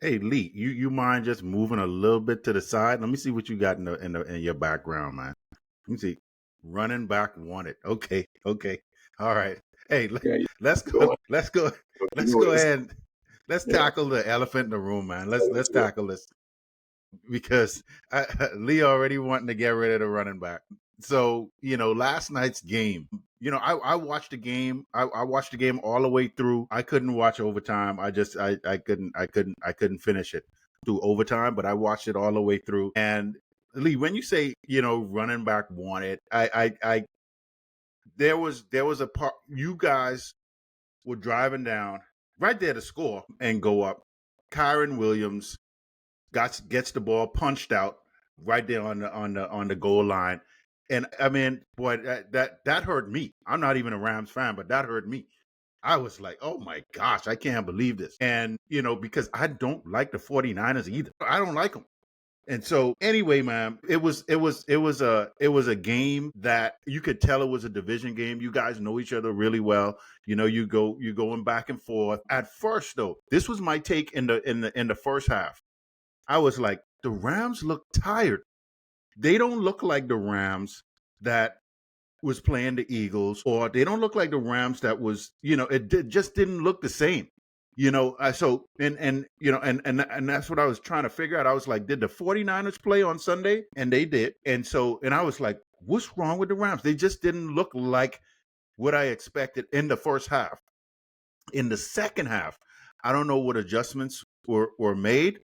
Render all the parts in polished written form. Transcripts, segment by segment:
Hey Lee, you mind just moving a little bit to the side? Let me see what you got in your background, man. Let me see. Running back wanted. Okay, okay, all right. Hey, Yeah, you let's go go. on. Let's go. You Let's know go this. ahead. Let's Yeah, tackle the elephant in the room, man. Let's let's go. tackle this because Lee already wanting to get rid of the running back. So last night's game. I watched the game. I watched the game all the way through. I couldn't watch overtime. I couldn't finish it through overtime, but I watched it all the way through. And Lee, when you say running back wanted, I there was a part you guys were driving down right there to score and go up. Kyron Williams gets the ball punched out right there on the goal line. And I mean, boy, that hurt me. I'm not even a Rams fan, but that hurt me. I was like, oh my gosh, I can't believe this. And, because I don't like the 49ers either. I don't like them. And so anyway, man, it was a game that you could tell it was a division game. You guys know each other really well. You're going back and forth. At first though, this was my take in the first half. I was like, the Rams look tired. They don't look like the Rams that was playing the Eagles, or they don't look like the Rams that was, just didn't look the same. So and that's what I was trying to figure out. I was like, did the 49ers play on Sunday? And they did. And I was like, what's wrong with the Rams? They just didn't look like what I expected in the first half. In the second half, I don't know what adjustments were made,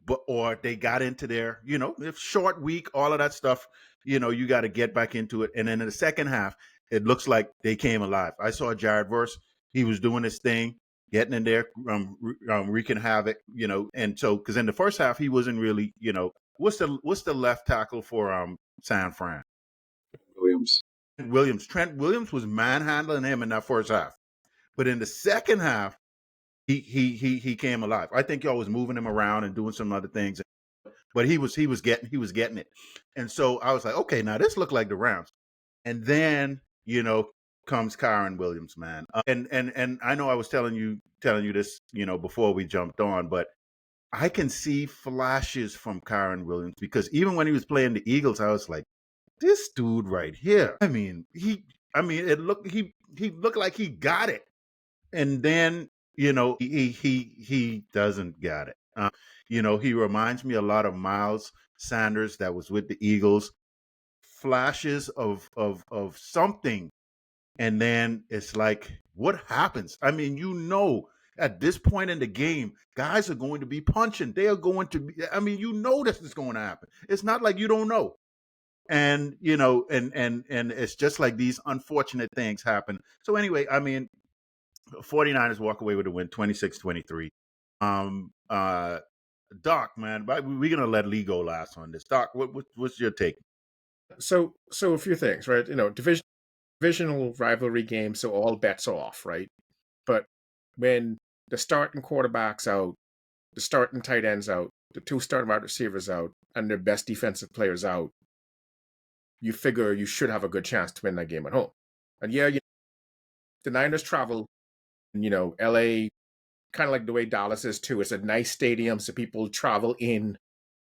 but or they got into their, if short week, all of that stuff, you got to get back into it. And then in the second half, it looks like they came alive. I saw Jared Verse. He was doing his thing, getting in there, wreaking havoc, and so because in the first half he wasn't really, what's the left tackle for San Fran? Williams. Trent Williams was manhandling him in that first half. But in the second half, he came alive. I think y'all was moving him around and doing some other things, but he was getting it. And so I was like, okay, now this looked like the Rams. And then comes Kyron Williams, man. And I know I was telling you this before we jumped on, but I can see flashes from Kyron Williams because even when he was playing the Eagles, I was like, this dude right here. He looked like he got it. And then he doesn't got it. He reminds me a lot of Miles Sanders that was with the Eagles. Flashes of something, and then it's like, what happens? I mean, at this point in the game, guys are going to be punching. They are going to be. I mean, this is going to happen. It's not like you don't know. And and it's just like these unfortunate things happen. So anyway, I mean, 49ers walk away with a win, 26-23. Um, uh, Doc, man, we're going to let Lee go last on this. Doc, what's your take? So a few things, right? Divisional rivalry game, so all bets are off, right? But when the starting quarterback's out, the starting tight ends out, the two starting wide receivers out, and their best defensive players out, you figure you should have a good chance to win that game at home. And yeah, the Niners travel, and LA, kind of like the way Dallas is too. It's a nice stadium, so people travel in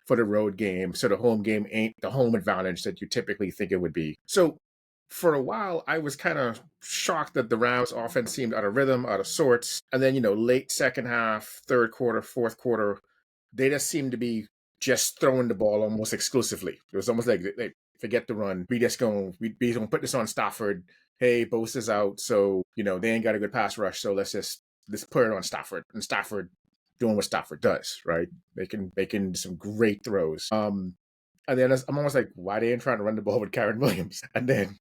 for the road game. So the home game ain't the home advantage that you typically think it would be. So for a while, I was kind of shocked that the Rams offense seemed out of rhythm, out of sorts. And then, late second half, third quarter, fourth quarter, they just seemed to be just throwing the ball almost exclusively. It was almost like they forget to run. We gonna put this on Stafford. Hey, Bosa's out, so they ain't got a good pass rush, so let's put it on Stafford. And Stafford doing what Stafford does, right? Making some great throws. And then I'm almost like, why they ain't trying to run the ball with Kyron Williams? And then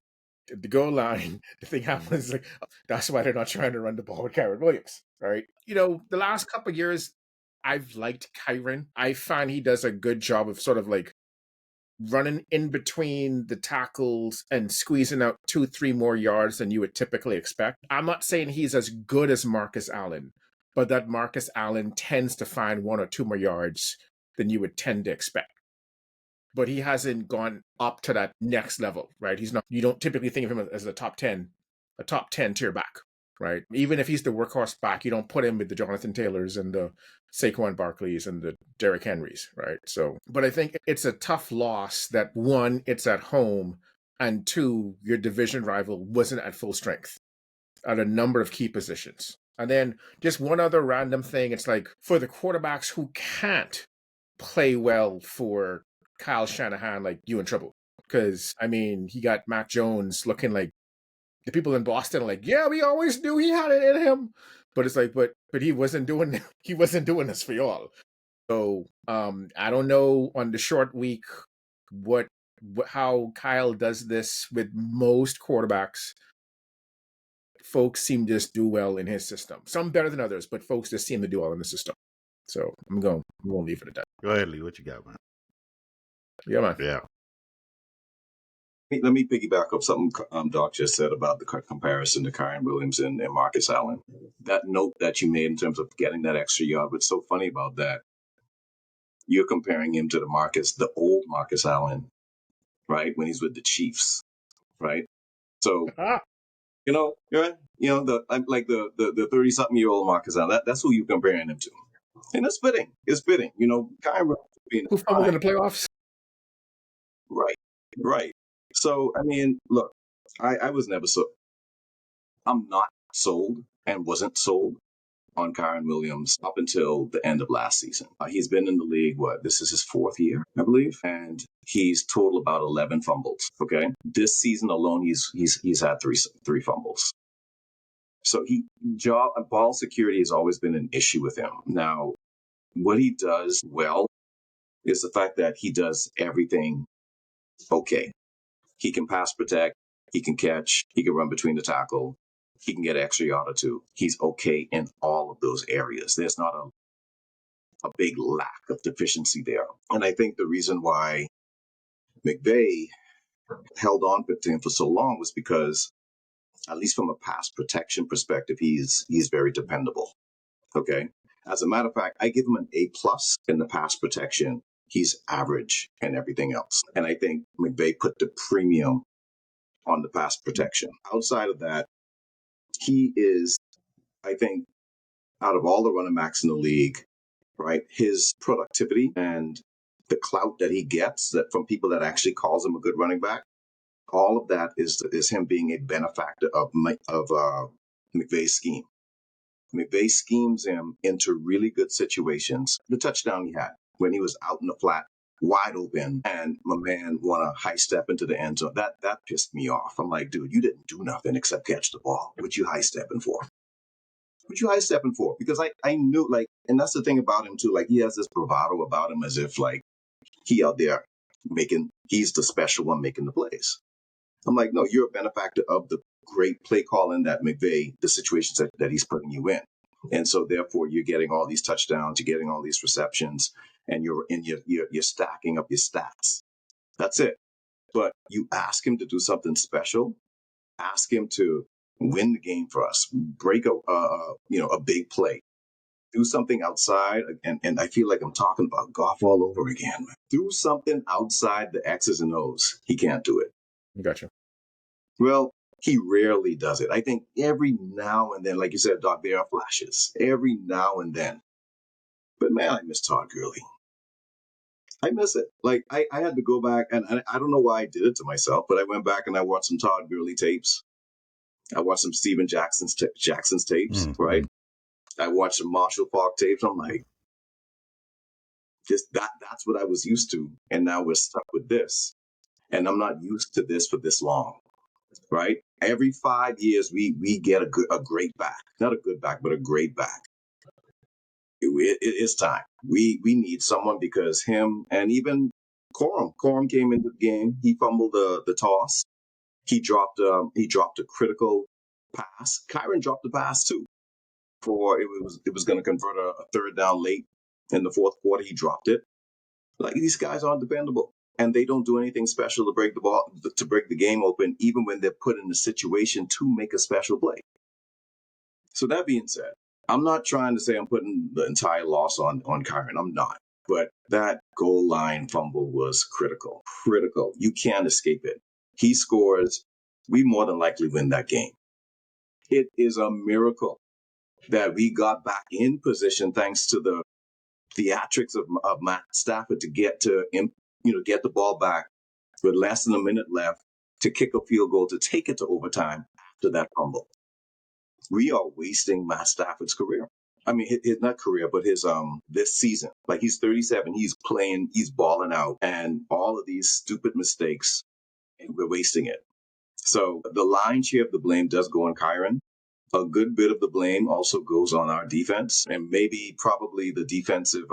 the goal line, the thing happens, like, that's why they're not trying to run the ball with Kyron Williams, right? The last couple of years, I've liked Kyron. I find he does a good job of sort of like running in between the tackles and squeezing out 2-3 more yards than you would typically expect. I'm not saying he's as good as Marcus Allen, but that Marcus Allen tends to find 1 or 2 more yards than you would tend to expect. But he hasn't gone up to that next level, right? He's not. You don't typically think of him as a top 10 tier back. right? Even if he's the workhorse back, you don't put him with the Jonathan Taylors and the Saquon Barkleys and the Derrick Henrys, right? So, but I think it's a tough loss that one, it's at home, and two, your division rival wasn't at full strength at a number of key positions. And then just one other random thing, it's like for the quarterbacks who can't play well for Kyle Shanahan, like you in trouble. Because, I mean, he got Mac Jones looking like the people in Boston are like, yeah, we always knew he had it in him. But it's like, but he wasn't doing this for y'all. So I don't know on the short week how Kyle does this with most quarterbacks. Folks seem to just do well in his system. Some better than others, but folks just seem to do well in the system. So I'm going to leave it at that. Go ahead, Lee. What you got, man? Yeah, man. Yeah. Let me piggyback up something Doc just said about the comparison to Kyron Williams and Marcus Allen. That note that you made in terms of getting that extra yard, what's so funny about that, you're comparing him to the old Marcus Allen, right, when he's with the Chiefs, right? So, the 30-something-year-old Marcus Allen, that's who you're comparing him to. And it's fitting. Kyron Williams being who fumbled in the playoffs? Right. So, I mean, look, I was never I'm not sold and wasn't sold on Kyron Williams up until the end of last season. He's been in the league, this is his 4th year, I believe, and he's total about 11 fumbles, okay? This season alone, he's had three fumbles. So ball security has always been an issue with him. Now, what he does well is the fact that he does everything okay. He can pass protect, he can catch, he can run between the tackle, he can get an extra yard or two. He's okay in all of those areas. There's not a big lack of deficiency there. And I think the reason why McVay held on to him for so long was because, at least from a pass protection perspective, he's very dependable. Okay. As a matter of fact, I give him an A+ in the pass protection. He's average and everything else. And I think McVay put the premium on the pass protection. Outside of that, he is, I think, out of all the running backs in the league, right, his productivity and the clout that he gets that from people that actually calls him a good running back, all of that is him being a benefactor of McVay's scheme. McVay schemes him into really good situations. The touchdown he had when he was out in the flat, wide open, and my man won a high step into the end zone. That pissed me off. I'm like, dude, you didn't do nothing except catch the ball. What you high stepping for? Because I knew, like, and that's the thing about him too. Like, he has this bravado about him as if like he out there he's the special one making the plays. I'm like, no, you're a benefactor of the great play calling that McVay, the situations that he's putting you in. And so therefore you're getting all these touchdowns, you're getting all these receptions, and you're stacking up your stats. That's it. But you ask him to do something special, ask him to win the game for us, break a big play, do something outside, and I feel like I'm talking about golf all over again. Do something outside the X's and O's. He can't do it. Gotcha. Well, he rarely does it. I think every now and then, like you said, Doc, there are flashes. Every now and then. But man, I miss Todd Gurley. I miss it. Like, I had to go back, and I don't know why I did it to myself, but I went back and I watched some Todd Gurley tapes. I watched some Steven Jackson's tapes, right? I watched some Marshall Faulk tapes. I'm like, that's what I was used to. And now we're stuck with this. And I'm not used to this for this long, right? Every 5 years, we get a great back. Not a good back, but a great back. It's time. We need someone, because him and even Corum came into the game. He fumbled the toss. He dropped a critical pass. Kyron dropped the pass too. It was going to convert a third down late in the fourth quarter. He dropped it. Like, these guys aren't dependable, and they don't do anything special to break the game open, even when they're put in the situation to make a special play. So that being said, I'm not trying to say I'm putting the entire loss on Kyron. I'm not. But that goal line fumble was critical. Critical. You can't escape it. He scores, we more than likely win that game. It is a miracle that we got back in position thanks to the theatrics of Matt Stafford to get the ball back with less than a minute left to kick a field goal to take it to overtime after that fumble. We are wasting Matt Stafford's career. I mean, his not career, but his this season. Like, he's 37, he's playing, he's balling out, and all of these stupid mistakes, and we're wasting it. So the lion's share of the blame does go on Kyron. A good bit of the blame also goes on our defense, and maybe probably the defensive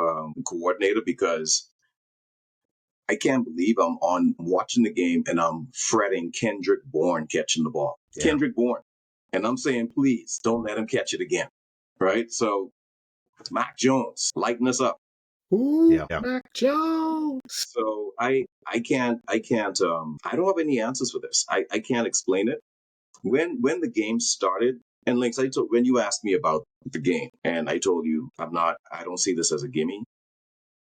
coordinator, because I can't believe I'm watching the game and I'm fretting Kendrick Bourne catching the ball. Yeah. Kendrick Bourne. And I'm saying, please don't let him catch it again. Right? So Mac Jones, lighten us up. Ooh, Yeah. Mac Jones. So I don't have any answers for this. I can't explain it. When the game started, and like I told, when you asked me about the game, and I told you I don't see this as a gimme.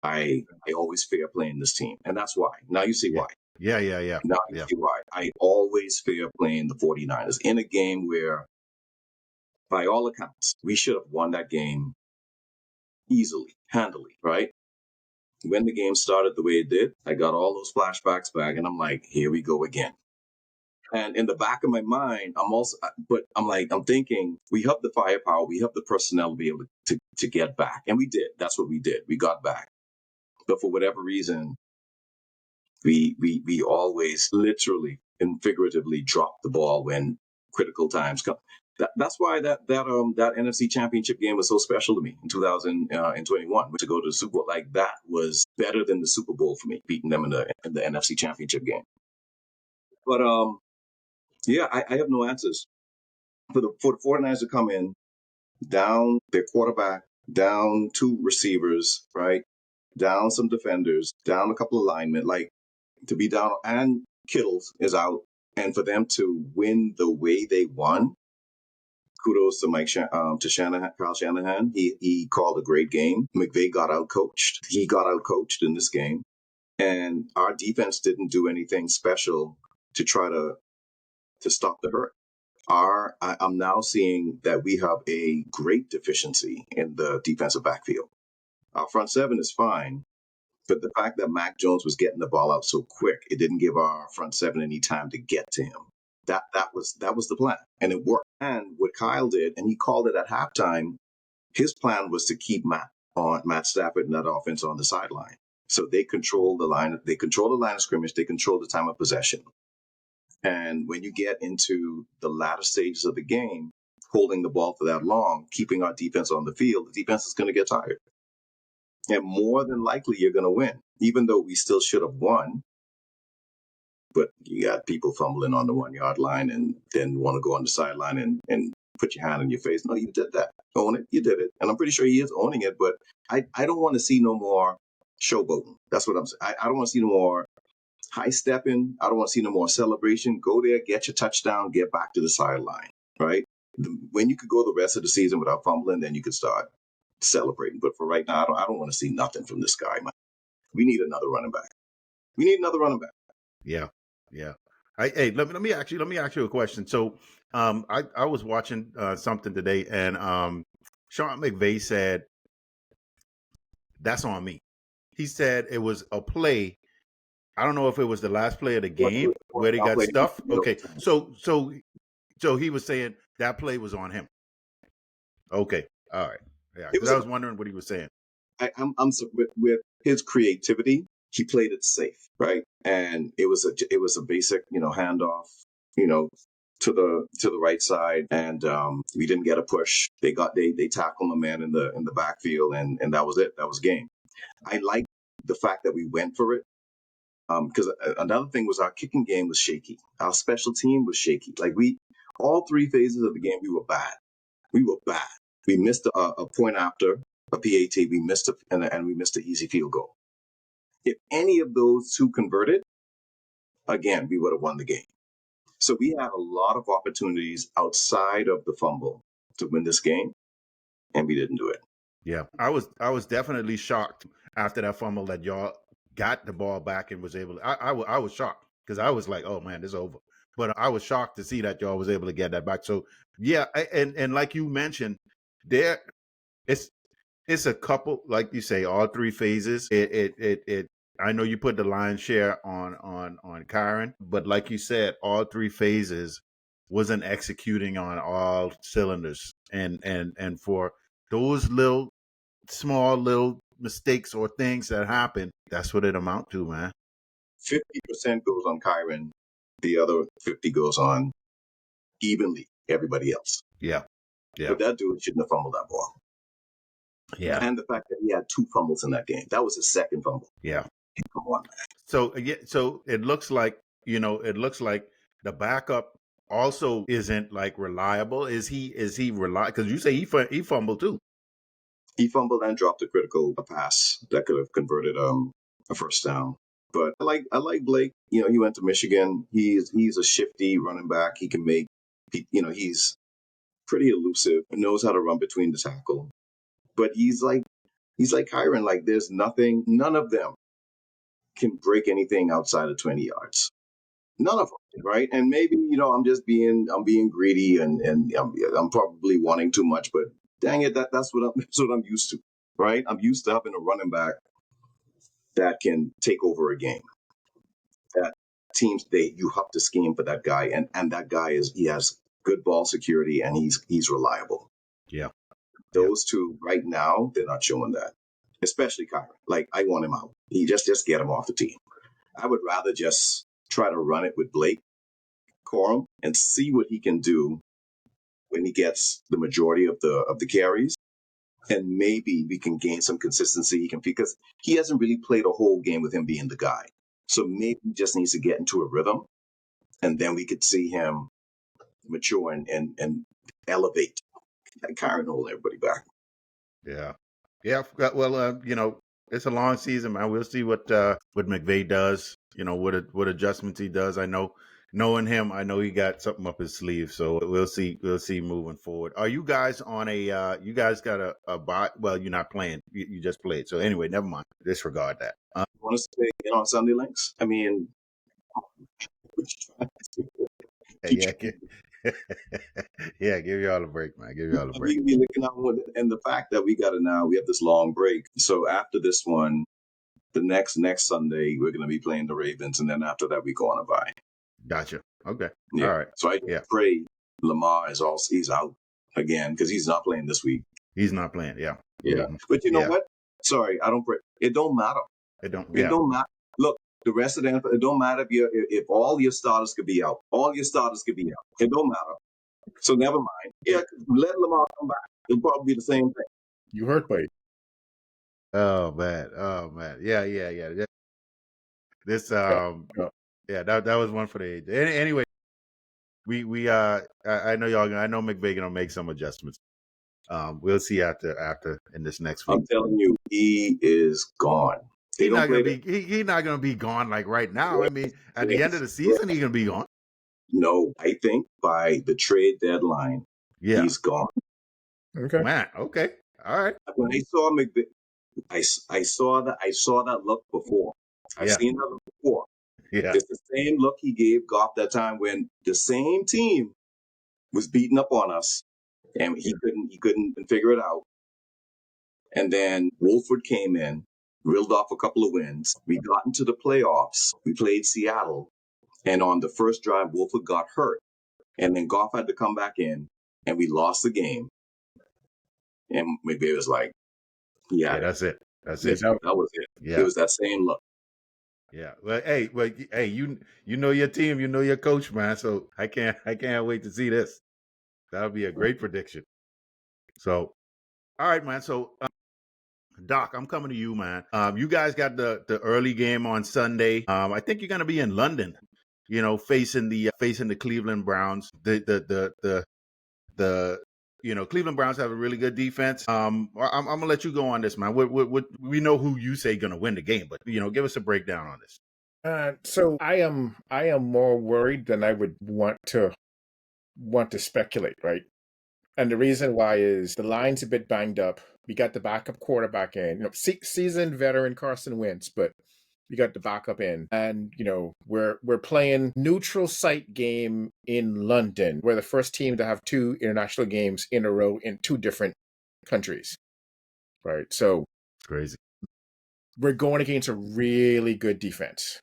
I always fair playing this team, and that's why. Now you see why. Yeah. Now you see why. I always fair playing the 49ers in a game where, by all accounts, we should have won that game easily, handily, right? When the game started the way it did, I got all those flashbacks back, and I'm like, here we go again. And in the back of my mind, I'm thinking, we have the firepower, we have the personnel to be able to get back. And we did. That's what we did. We got back. But for whatever reason, we always literally and figuratively drop the ball when critical times come. That's why that NFC Championship game was so special to me in 2021, to go to the Super Bowl. Like, that was better than the Super Bowl for me, beating them in the NFC Championship game. But yeah, I have no answers for the 49ers to come in down their quarterback, down two receivers, right, down some defenders, down a couple of linemen, like, to be down, and Kittles is out, and for them to win the way they won. Kudos to Shanahan, Kyle Shanahan. He called a great game. McVay got outcoached. He got outcoached in this game, and our defense didn't do anything special to try to stop the hurt. I'm now seeing that we have a great deficiency in the defensive backfield. Our front seven is fine, but the fact that Mac Jones was getting the ball out so quick, it didn't give our front seven any time to get to him. That was the plan, and it worked. And what Kyle did, and he called it at halftime, his plan was to keep Matt Stafford and that offense on the sideline. So they control the line. They control the line of scrimmage. They control the time of possession. And when you get into the latter stages of the game, holding the ball for that long, keeping our defense on the field, the defense is going to get tired. And more than likely, you're going to win, even though we still should have won. But you got people fumbling on the 1 yard line and then want to go on the sideline and put your hand in your face. No, you did that. Own it. You did it. And I'm pretty sure he is owning it. But I don't want to see no more showboating. That's what I'm saying. I don't want to see no more high stepping. I don't want to see no more celebration. Go there, get your touchdown, get back to the sideline, right? When you could go the rest of the season without fumbling, then you could start celebrating. But for right now, I don't want to see nothing from this guy, man. We need another running back. Yeah. Hey, let me ask you a question. So, I was watching something today, and Sean McVay said, "That's on me." He said it was a play. I don't know if it was the last play of the game where they got stuffed. Okay, so he was saying that play was on him. Okay, all right, yeah. Because I was wondering what he was saying. I'm with his creativity. He played it safe, right? And it was a basic, handoff, to the right side, and we didn't get a push. They tackled a man in the backfield, and that was it. That was game. I like the fact that we went for it. Because another thing was our kicking game was shaky. Our special team was shaky. Like, all three phases of the game, we were bad. We missed a point after a PAT. We missed and we missed an easy field goal. If any of those two converted, again, we would have won the game. So we had a lot of opportunities outside of the fumble to win this game, and we didn't do it. Yeah, I was definitely shocked after that fumble that y'all got the ball back and was able to. I was shocked because I was like, oh man, this is over. But I was shocked to see that y'all was able to get that back. So yeah, and like you mentioned, there it's a couple, like you say, all three phases. It I know you put the lion's share on Kyron, but like you said, all three phases wasn't executing on all cylinders. And for those small little mistakes or things that happen, that's what it amount to, man. 50% goes on Kyron. The other 50 goes on evenly everybody else. Yeah. But that dude shouldn't have fumbled that ball. Yeah. And the fact that he had 2 fumbles in that game. That was his second fumble. Yeah. Come on, man. So it looks like, the backup also isn't like reliable. Is he reliable? Because you say he fumbled too. He fumbled and dropped a critical pass that could have converted a first down. But I like Blake. He went to Michigan. He's a shifty running back. He can make, he's pretty elusive, knows how to run between the tackle. But he's like Kyron. Like there's none of them can break anything outside of 20 yards. None of them, right? And maybe I'm being greedy and I'm probably wanting too much. But dang it, that's what I'm used to, right? I'm used to having a running back that can take over a game. That teams you have to scheme for that guy, and that guy he has good ball security and he's reliable. Yeah. Those two right now, they're not showing that. Especially Kyron. Like I want him out. He just get him off the team. I would rather just try to run it with Blake Corum and see what he can do when he gets the majority of the carries. And maybe we can gain some consistency. Because he hasn't really played a whole game with him being the guy. So maybe he just needs to get into a rhythm, and then we could see him mature and elevate. Like Kyron holding everybody back. Yeah. Yeah. Well, it's a long season, man. We'll see what McVay does. What adjustments he does. I know, knowing him, I know he got something up his sleeve. So we'll see moving forward. Are you guys on you guys got a bye? Well, you're not playing. You just played. So anyway, never mind. Disregard that. You want us to stay in on Sunday links? I mean, yeah, give y'all a break, man. Give y'all a break. We looking out and the fact that we have this long break. So after this one, the next Sunday we're going to be playing the Ravens, and then after that we go on a bye. Gotcha. Okay. Yeah. All right. So I pray Lamar he's out again because he's not playing this week. He's not playing. Yeah. Yeah. Mm-hmm. But you know what? Sorry, I don't pray. It don't matter. It don't matter. Look, the rest of the NFL, it don't matter if all your starters could be out. All your starters could be out. It don't matter. So never mind. Yeah, let Lamar come back. It'll probably be the same thing. You heard, Blake. Oh man. Yeah. This that was one for the age. Anyway, we I know y'all. I know McVay gonna make some adjustments. We'll see after in this next week. I'm telling you, he is gone. He's not gonna be gone like right now. I mean, at the end of the season, he's gonna be gone. No, I think by the trade deadline, he's gone. Okay, man. Okay, all right. When I saw McVay, I saw that look before. I've seen that look before. Yeah, it's the same look he gave Goff that time when the same team was beating up on us, and he couldn't figure it out. And then Wolford came in, reeled off a couple of wins. We got into the playoffs. We played Seattle. And on the first drive, Wolford got hurt. And then Goff had to come back in, and we lost the game. And McVay was like, that's it. That's it. That was it. Yeah. It was that same look. Yeah. Well, hey, you know your team, you know your coach, man. So I can't wait to see this. That'll be a great prediction. So, all right, man. So, Doc, I'm coming to you, man. You guys got the early game on Sunday. I think you're gonna be in London, facing the Cleveland Browns. The Cleveland Browns have a really good defense. I'm gonna let you go on this, man. We know who you say gonna win the game, but give us a breakdown on this. So I am more worried than I would want to speculate, right? And the reason why is the line's a bit banged up. We got the backup quarterback in, seasoned veteran Carson Wentz, but You got the backup in, and we're playing neutral site game in London. We're the first team to have 2 international games in a row in 2 different countries, right? So Crazy. we're going against a really good defense.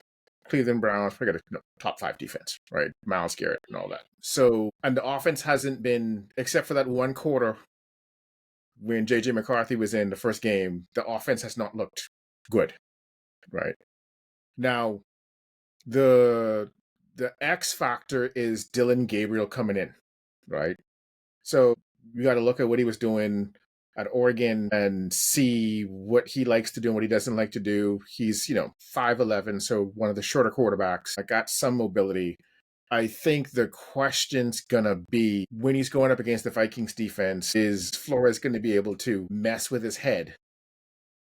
Cleveland Browns, we got a top 5 defense, right? Myles Garrett and all that. So, and the offense hasn't been, except for that one quarter when JJ McCarthy was in the first game, the offense has not looked good, right? Now, the X factor is Dylan Gabriel coming in, right? So you got to look at what he was doing at Oregon and see what he likes to do and what he doesn't like to do. He's, 5'11", so one of the shorter quarterbacks. I got some mobility. I think the question's gonna be when he's going up against the Vikings defense, is Flores going to be able to mess with his head,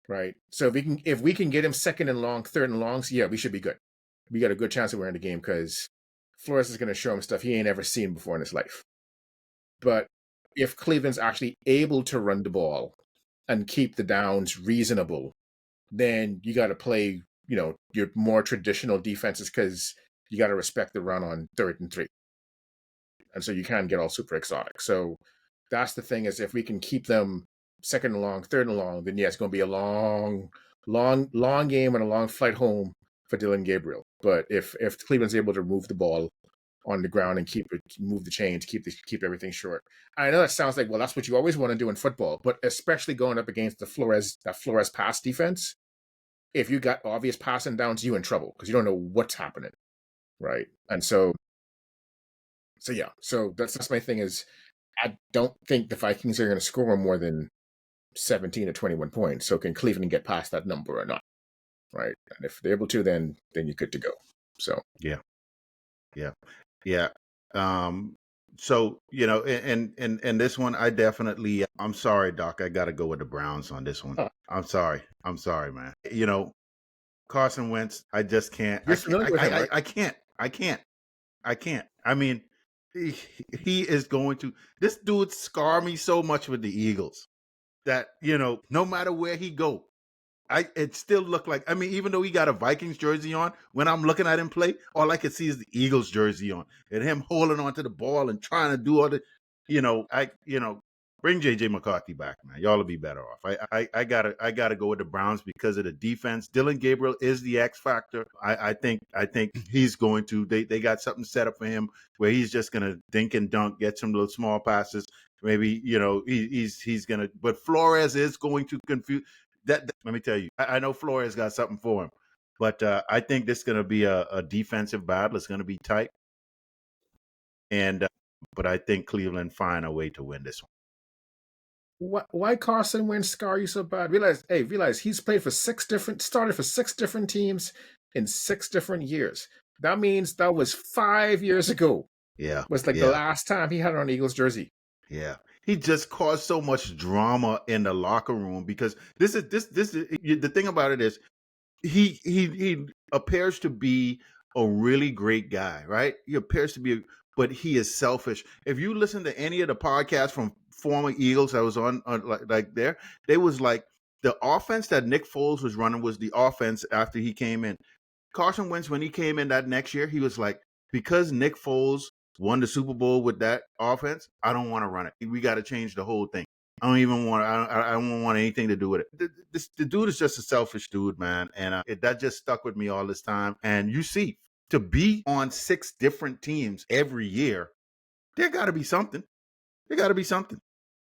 right? So if we can get him second and long, third and longs, yeah, we should be good. We got a good chance of winning the game because Flores is going to show him stuff he ain't ever seen before in his life. But if Cleveland's actually able to run the ball and keep the downs reasonable, then you got to play, your more traditional defenses because you got to respect the run on 3rd and 3. And so you can't get all super exotic. So that's the thing, is if we can keep them second and long, third and long, then yeah, it's going to be a long game and a long flight home for Dylan Gabriel. But if Cleveland's able to move the ball on the ground and move the chains, keep everything short. I know that sounds like, well, that's what you always want to do in football, but especially going up against that Flores pass defense, if you got obvious passing downs, you're in trouble because you don't know what's happening, right? And so yeah, so that's my thing is I don't think the Vikings are going to score more than 17 or 21 points. So can Cleveland get past that number or not, right? And if they're able to, then you're good to go. So yeah. So in this one, I definitely, I'm sorry, Doc, I got to go with the Browns on this one. I'm sorry, man. Carson Wentz, I just can't. You're familiar with him, right? I can't. I mean, he is going to. This dude scar me so much with the Eagles that no matter where he go, it still looked like. I mean, even though he got a Vikings jersey on, when I'm looking at him play, all I could see is the Eagles jersey on, and him holding onto the ball and trying to do all the, bring JJ McCarthy back, man. Y'all will be better off. I gotta go with the Browns because of the defense. Dylan Gabriel is the X factor. I think he's going to. They got something set up for him where he's just gonna dink and dunk, get some little small passes. Maybe he's gonna. But Flores is going to confuse. That let me tell you, I know Flores got something for him, but I think this is going to be a defensive battle. It's going to be tight, and but I think Cleveland find a way to win this one. Why Carson Wentz scar you so bad? Realize he's played for started for 6 different teams in 6 different years. That means that was 5 years ago. Yeah, was like the last time he had on an Eagles jersey. Yeah. He just caused so much drama in the locker room because this is the thing about it is he appears to be a really great guy, right? He appears to be, but he is selfish. If you listen to any of the podcasts from former Eagles I was on like there, they was like the offense that Nick Foles was running was the offense after he came in. Carson Wentz, when he came in that next year, he was like, because Nick Foles won the Super Bowl with that offense, I don't want to run it. We got to change the whole thing. I don't want anything to do with it. The dude is just a selfish dude, man. And that just stuck with me all this time. And you see, to be on 6 different teams every year, there got to be something.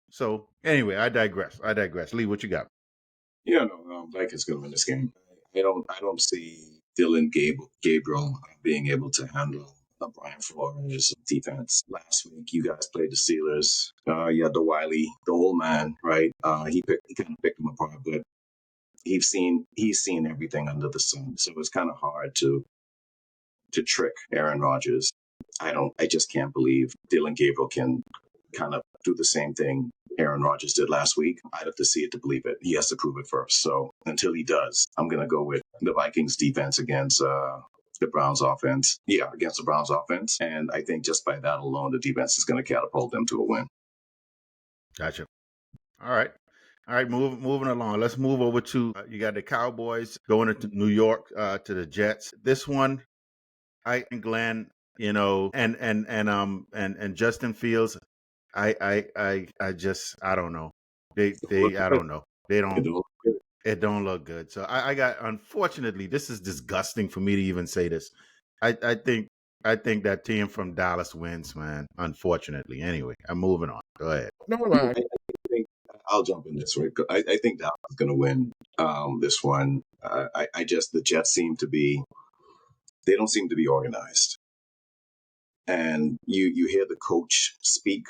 So anyway, I digress. Lee, what you got? Yeah, no, Vikings going to win this game. I don't see Dylan Gabriel being able to handle Brian Flores' defense. Last week, you guys played the Steelers. You had the old man, right? He kind of picked them apart, but he's seen everything under the sun. So it's kind of hard to trick Aaron Rodgers. I just can't believe Dylan Gabriel can kind of do the same thing Aaron Rodgers did last week. I'd have to see it to believe it. He has to prove it first. So until he does, I'm going to go with the Vikings defense against the Browns offense. Yeah, against the Browns offense. And I think just by that alone, the defense is going to catapult them to a win. Gotcha. All right. All right, moving along. Let's move over to you got the Cowboys going to New York to the Jets. This one, I and Glenn, and Justin Fields. I just I don't know. They I don't know. They don't. It don't look good. So I got, unfortunately, this is disgusting for me to even say this. I think that team from Dallas wins, man. Unfortunately. Anyway, I'm moving on. Go ahead. No, man. I think I'll jump in this way. I think Dallas is going to win this one. I just the Jets they don't seem to be organized, and you hear the coach speak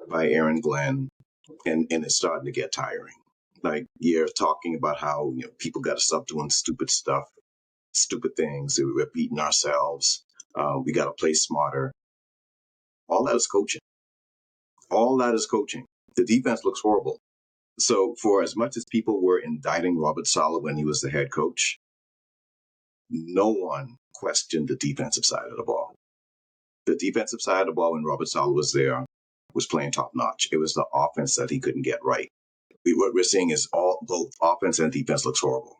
by Aaron Glenn, and it's starting to get tiring. Like you're talking about how people got to stop doing stupid stuff, stupid things. We're beating ourselves. We got to play smarter. All that is coaching. All that is coaching. The defense looks horrible. So for as much as people were indicting Robert Saleh when he was the head coach, no one questioned the defensive side of the ball. The defensive side of the ball when Robert Saleh was there was playing top notch. It was the offense that he couldn't get right. What we're seeing is both offense and defense looks horrible.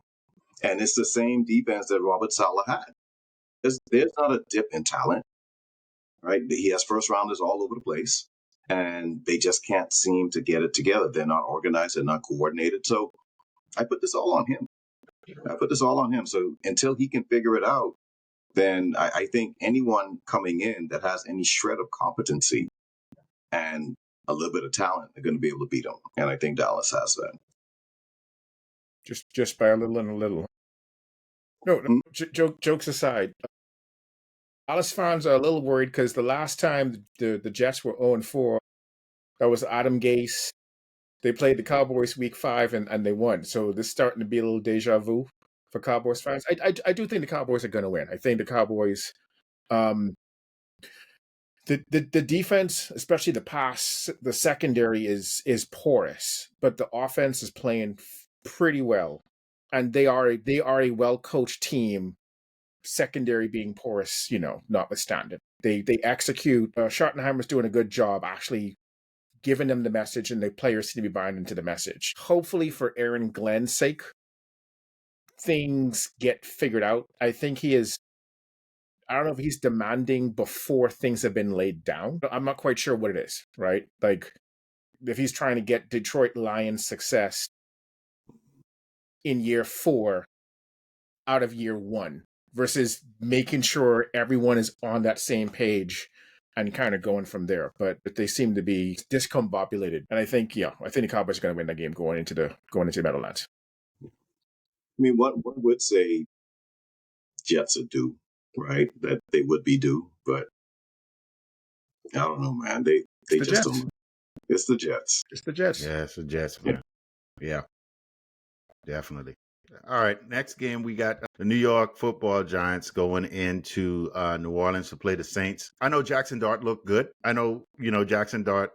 And it's the same defense that Robert Saleh had. There's not a dip in talent, right? He has first rounders all over the place, and they just can't seem to get it together. They're not organized. They're not coordinated. So I put this all on him. So until he can figure it out, then I think anyone coming in that has any shred of competency and a little bit of talent are going to be able to beat him. And I think Dallas has that. Just by a little and a little. No, jokes aside, Dallas fans are a little worried because the last time the Jets were 0-4, that was Adam Gase. They played the Cowboys week 5 and they won. So this is starting to be a little deja vu for Cowboys fans. I do think the Cowboys are going to win. I think the Cowboys, the defense, especially the secondary is porous, but the offense is playing pretty well, and they are a well coached team. Secondary being porous, notwithstanding, they execute. Schottenheimer's doing a good job actually giving them the message, and the players seem to be buying into the message. Hopefully, for Aaron Glenn's sake, things get figured out. I think he is. I don't know if he's demanding before things have been laid down. I'm not quite sure what it is, right? Like, if he's trying to get Detroit Lions success in year 4 out of year 1 versus making sure everyone is on that same page and kind of going from there. But they seem to be discombobulated. And I think the Cowboys are going to win that game going into the Meadowlands. I mean, one would say Jets are due, right? That they would be due, but I don't know, man. They just don't. It's the Jets. It's the Jets. Yeah, it's the Jets, man. Yeah, definitely. All right, next game we got the New York Football Giants going into New Orleans to play the Saints. I know Jackson Dart looked good. I know, Jackson Dart,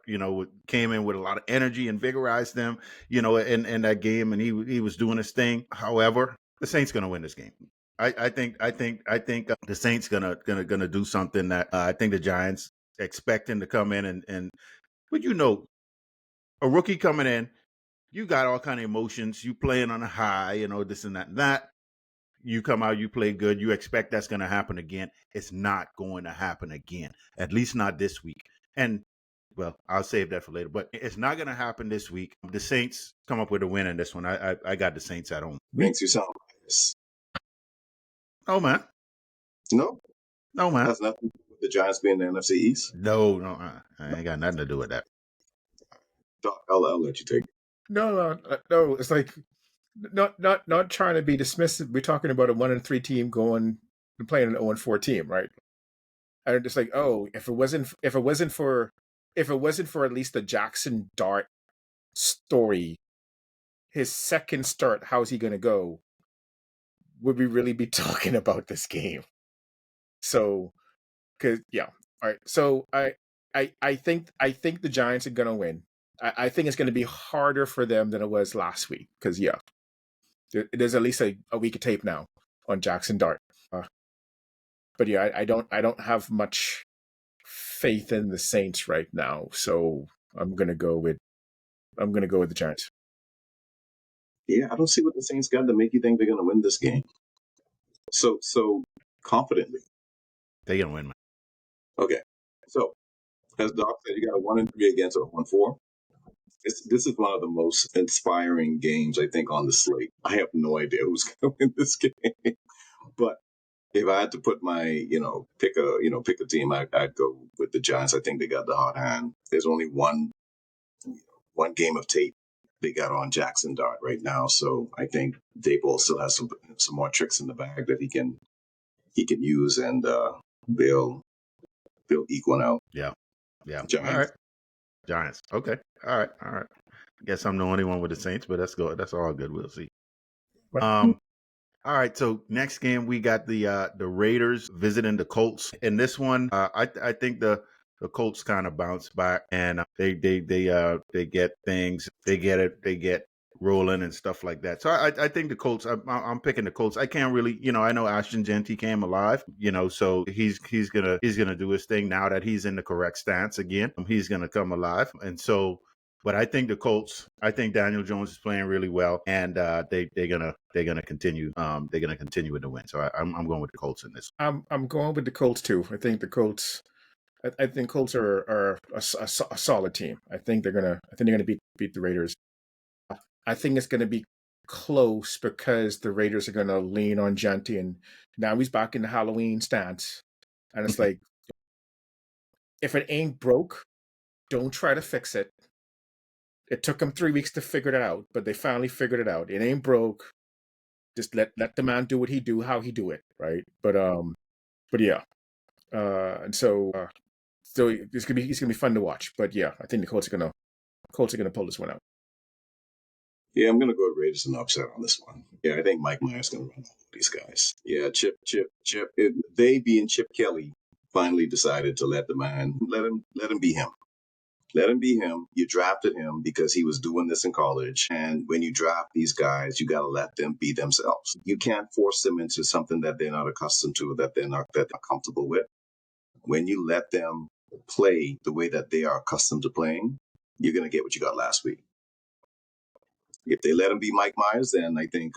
came in with a lot of energy and vigorized them, in that game, and he was doing his thing. However, the Saints going to win this game. I think the Saints gonna do something that I think the Giants expecting to come in but a rookie coming in. You got all kind of emotions. You playing on a high, this and that and that. You come out, you play good. You expect that's going to happen again. It's not going to happen again, at least not this week. And, well, I'll save that for later. But it's not going to happen this week. The Saints come up with a win in this one. I got the Saints at home. Makes you sound biased. Oh, man. No, man. That's nothing to do with the Giants being the NFC East. No. I ain't got nothing to do with that. I'll let you take it. No. It's like not trying to be dismissive. We're talking about a 1-3 team going and playing an 0-4 team, right? And it's like, if it wasn't for at least the Jackson Dart story, his second start, how's he going to go? Would we really be talking about this game? So, all right. So I think the Giants are going to win. I think it's going to be harder for them than it was last week because there's at least a week of tape now on Jackson Dart. But I don't have much faith in the Saints right now, so I'm gonna go with the Giants. Yeah, I don't see what the Saints got to make you think they're going to win this game so confidently. They're gonna win, man. Okay, so as Doc said, you got a 1-3 against a 1-4. This is one of the most inspiring games I think on the slate. I have no idea who's going to win this game, but if I had to put my pick a team, I'd go with the Giants. I think they got the hot hand. There's only one game of tape they got on Jackson Dart right now, so I think Daboll still has some more tricks in the bag that he can use, and they'll eke one out. Yeah. Giants. All right. Giants. Okay. All right. I guess I'm the only one with the Saints, but that's good. That's all good. We'll see. All right. So next game we got the Raiders visiting the Colts. In this one, I think the Colts kind of bounce back, and they get things. They get rolling and stuff like that. So I think the Colts. I'm picking the Colts. I can't really, I know Ashton Genty came alive, so he's gonna do his thing now that he's in the correct stance again. He's gonna come alive, and so. But I think the Colts. I think Daniel Jones is playing really well, and they're gonna continue. They're gonna continue with the win. So I'm going with the Colts in this. I'm going with the Colts too. I think the Colts. I think Colts are a solid team. I think they're gonna beat the Raiders. I think it's gonna be close because the Raiders are gonna lean on Genty, and now he's back in the Halloween stance, and it's like, if it ain't broke, don't try to fix it. It took them 3 weeks to figure it out, but they finally figured it out. It ain't broke. Just let the man do what he do, how he do it, right? But yeah, and so it's gonna be fun to watch. But yeah, I think the Colts are gonna pull this one out. Yeah, I'm gonna go with Raiders and upset on this one. Yeah, I think Mike Myers gonna run all these guys. Yeah, Chip. They being Chip Kelly finally decided to let the man let him be him. Let him be him. You drafted him because he was doing this in college. And when you draft these guys, you got to let them be themselves. You can't force them into something that they're not accustomed to, that they're not comfortable with. When you let them play the way that they are accustomed to playing, you're going to get what you got last week. If they let him be Mike Myers, then I think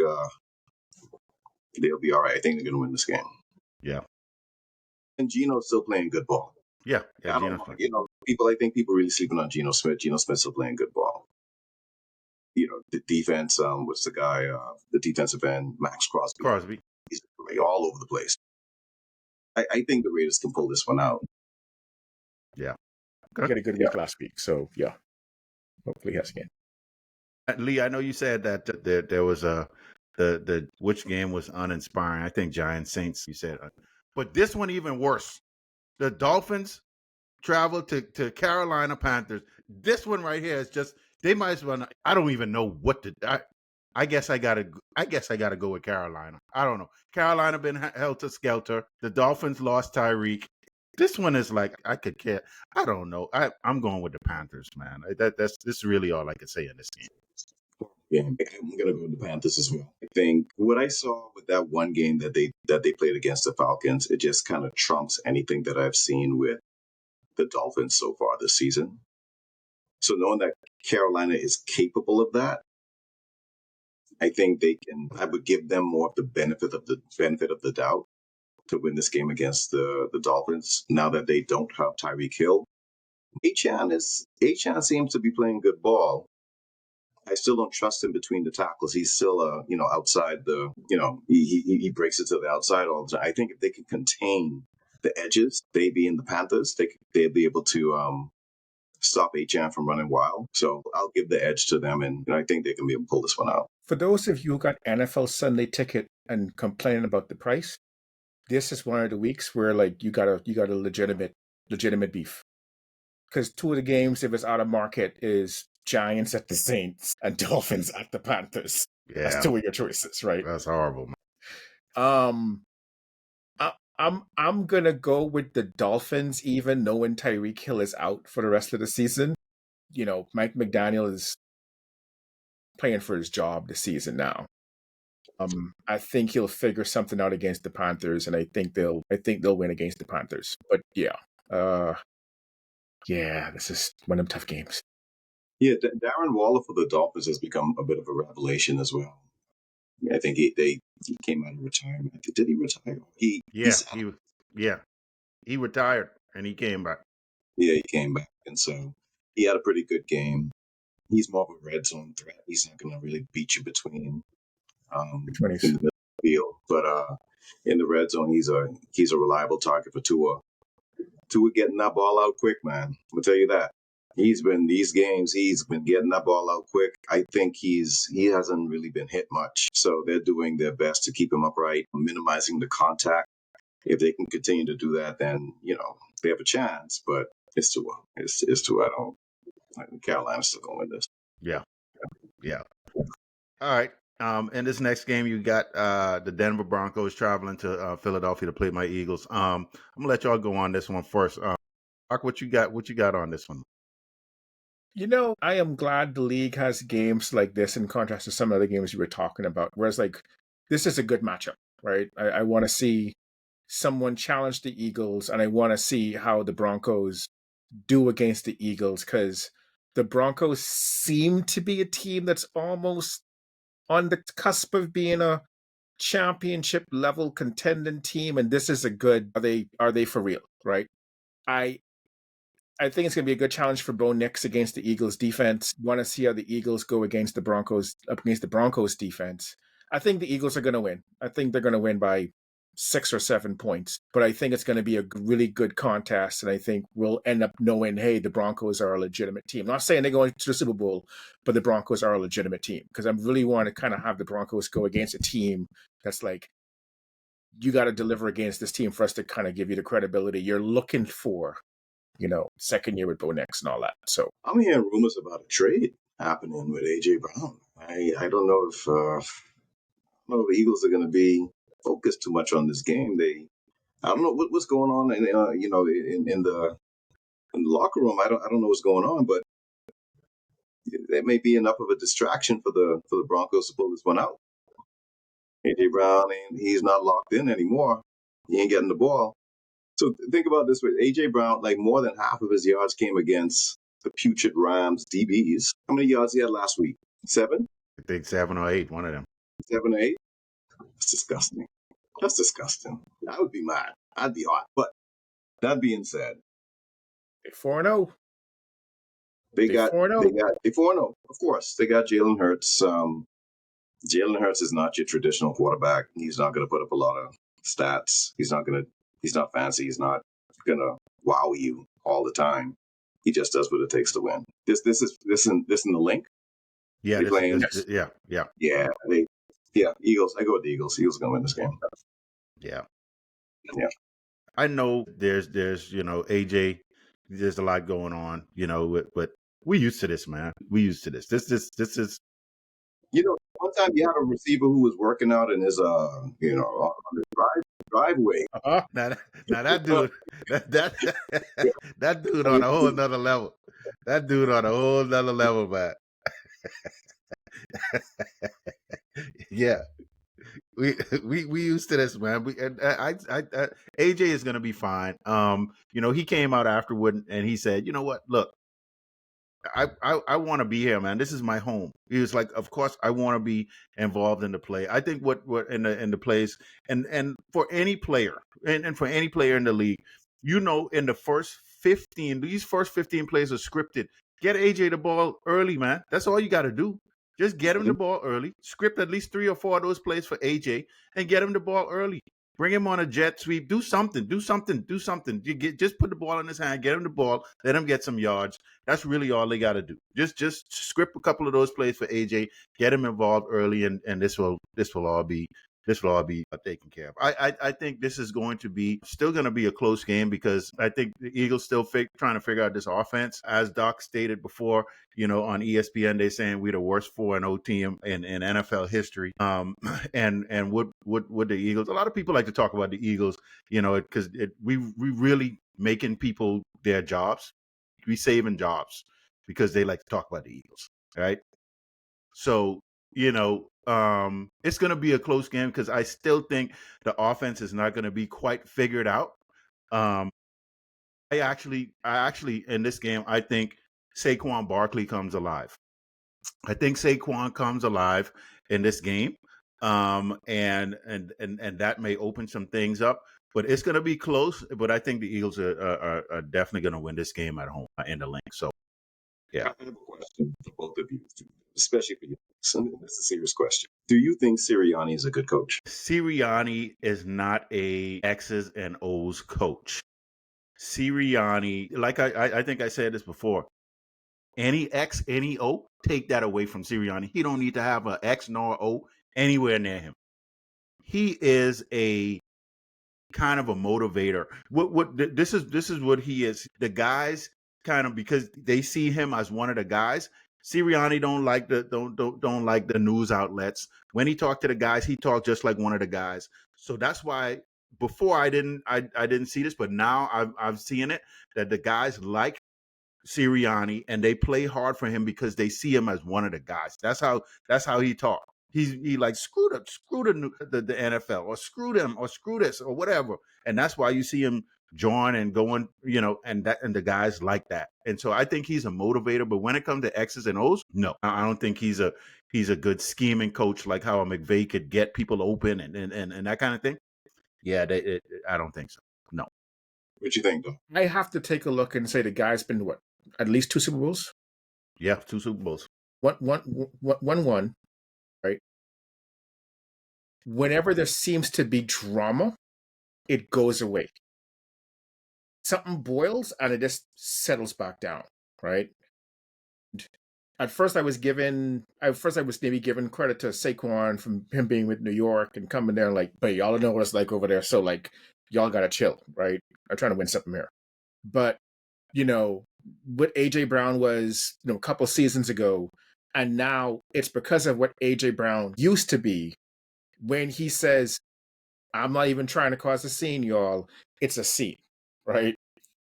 they'll be all right. I think they're going to win this game. Yeah. And Geno's still playing good ball. Yeah. People. I think people really sleeping on Geno Smith. Geno Smith's still playing good ball. The defense. What's the guy? The defensive end, Max Crosby. He's all over the place. I think the Raiders can pull this one out. Yeah. He got a good week last week, so yeah. Hopefully, he has again. Lee, I know you said that there was the which game was uninspiring. I think Giants Saints. You said, but this one even worse. The Dolphins travel to Carolina Panthers. This one right here is just, they might as well. I don't even know what to. I guess I gotta go with Carolina. I don't know. Carolina been helter skelter. The Dolphins lost Tyreek. This one is like, I could care. I don't know. I'm going with the Panthers, man. This is really all I can say in this game. Yeah, I'm gonna go with the Panthers as well. I think what I saw with that one game that they played against the Falcons, it just kind of trumps anything that I've seen with the Dolphins so far this season. So knowing that Carolina is capable of that, I think I would give them more of the benefit of the doubt to win this game against the Dolphins. Now that they don't have Tyreek Hill, Achane seems to be playing good ball. I still don't trust him between the tackles. He's still, outside the, he breaks it to the outside all the time. I think if they can contain the edges, they being the Panthers, they'll be able to stop Achane from running wild. So I'll give the edge to them, and I think they can be able to pull this one out. For those of you who got NFL Sunday ticket and complaining about the price, this is one of the weeks where like you got a legitimate beef. Because 2 of the games, if it's out of market, is Giants at the Saints and Dolphins at the Panthers. Yeah. That's 2 of your choices, right? That's horrible, man. I'm gonna go with the Dolphins, even knowing Tyreek Hill is out for the rest of the season. Mike McDaniel is playing for his job this season now. I think he'll figure something out against the Panthers, and I think they'll win against the Panthers. But yeah, this is one of them tough games. Yeah, Darren Waller for the Dolphins has become a bit of a revelation as well. I think he came out of retirement. Did he retire? Yeah, he retired and he came back. Yeah, he came back, and so he had a pretty good game. He's more of a red zone threat. He's not going to really beat you between in the middle of the field, but in the red zone, he's a reliable target for Tua. Tua getting that ball out quick, man. I'll tell you that. He's been these games. He's been getting that ball out quick. I think he hasn't really been hit much, so they're doing their best to keep him upright, minimizing the contact. If they can continue to do that, then they have a chance. But it's Tua. It's Tua. Carolina's still going to win this. Yeah. All right. In this next game, you got the Denver Broncos traveling to Philadelphia to play my Eagles. I'm gonna let y'all go on this one first. Mark, what you got on this one? I am glad the league has games like this in contrast to some other games you were talking about. Whereas, this is a good matchup, right? I want to see someone challenge the Eagles, and I want to see how the Broncos do against the Eagles, because the Broncos seem to be a team that's almost on the cusp of being a championship level contending team, and this is a good. Are they for real, right? I think it's going to be a good challenge for Bo Nix against the Eagles defense. Want to see how the Eagles go against the Broncos defense. I think the Eagles are going to win. I think they're going to win by 6 or 7 points. But I think it's going to be a really good contest, and I think we'll end up knowing, hey, the Broncos are a legitimate team. I'm not saying they're going to the Super Bowl, but the Broncos are a legitimate team, because I really want to kind of have the Broncos go against a team that's like, you got to deliver against this team for us to kind of give you the credibility you're looking for. Second year with Bo Nix and all that. So I'm hearing rumors about a trade happening with AJ Brown. I don't know if the Eagles are going to be focused too much on this game. I don't know what's going on in the locker room. I don't know what's going on, but there may be enough of a distraction for the Broncos to pull this one out. AJ Brown, he's not locked in anymore. He ain't getting the ball. So think about this way: AJ Brown, like more than half of his yards came against the putrid Rams DBs. How many yards he had last week? 7? I think 7 or 8. One of them. 7 or 8. That's disgusting. That's disgusting. I would be mad. I'd be hot. But that being said, they're 4-0. They 4-0. Of course, they got Jalen Hurts. Jalen Hurts is not your traditional quarterback. He's not going to put up a lot of stats. He's not fancy. He's not going to wow you all the time. He just does what it takes to win. This in the link. Yeah, Eagles. I go with the Eagles. Eagles are going to win this game. Yeah. Yeah. I know there's AJ. There's a lot going on, but we're used to this, man. We're used to this. This is. One time you had a receiver who was working out in his on the driveway. Now that dude, that dude on a whole nother level. That dude on a whole nother level, man. Yeah. We used to this, man. AJ is gonna be fine. He came out afterward and he said, "You know what? Look, I want to be here, man. This is my home." He was like, "Of course, I want to be involved in the play." I think what in the plays and for any player and for any player in the league, in the first 15, these first 15 plays are scripted. Get AJ the ball early, man. That's all you got to do. Just get him the ball early. Script at least 3 or 4 of those plays for AJ and get him the ball early. Bring him on a jet sweep. Do something. Just put the ball in his hand. Get him the ball. Let him get some yards. That's really all they got to do. Just script a couple of those plays for AJ. Get him involved early, and this will all be taken care of. I think this is still going to be a close game, because I think the Eagles still trying to figure out this offense. As Doc stated before, on ESPN, they're saying we're the worst 4-0 team in NFL history. And would the Eagles? A lot of people like to talk about the Eagles, because we really making people their jobs. We saving jobs because they like to talk about the Eagles, right? So it's going to be a close game, because I still think the offense is not going to be quite figured out. I actually in this game, I think Saquon Barkley comes alive. I think Saquon comes alive in this game, and that may open some things up. But it's going to be close. But I think the Eagles are definitely going to win this game at home in the link. So, yeah. I have a question for both of you, especially for you. That's a serious question. Do you think Sirianni is a good coach? Sirianni is not a X's and O's coach. Sirianni, like I think I said this before, any X, any O, take that away from Sirianni. He don't need to have an X nor O anywhere near him. He is a kind of a motivator. This is what he is. The guys kind of, because they see him as one of the guys. Sirianni don't like the news outlets. When he talked to the guys, he talked just like one of the guys. So that's why before I didn't see this, but now I've seen it, that the guys like Sirianni and they play hard for him because they see him as one of the guys. That's how he talked. He like screw the NFL, or screw them, or screw this, or whatever. And that's why you see him join and going, and the guys like that. And so I think he's a motivator. But when it comes to X's and O's, no, I don't think he's a good scheming coach, like how a McVay could get people open and that kind of thing. Yeah, I don't think so. No. What you think, though? I have to take a look and say the guy's been at least 2 Super Bowls. Yeah, 2 Super Bowls. One. Right. Whenever there seems to be drama, it goes away. Something boils and it just settles back down. Right. At first, I was maybe given credit to Saquon from him being with New York and coming there like, but y'all know what it's like over there. So like, y'all gotta chill, right? I'm trying to win something here. But what AJ Brown was, a couple seasons ago, and now it's because of what AJ Brown used to be. When he says, "I'm not even trying to cause a scene, y'all," it's a scene, right?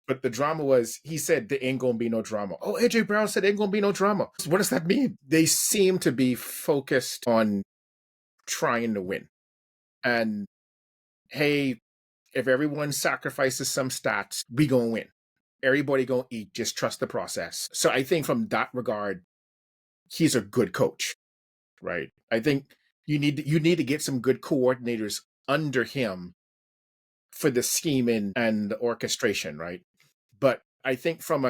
But the drama was, he said there ain't gonna be no drama. Oh, AJ Brown said there ain't gonna be no drama. What does that mean? They seem to be focused on trying to win. And hey, if everyone sacrifices some stats, we gonna win. Everybody gonna eat. Just trust the process. So I think from that regard, he's a good coach, right? I think you need to get some good coordinators under him for the scheming and the orchestration, right? But I think from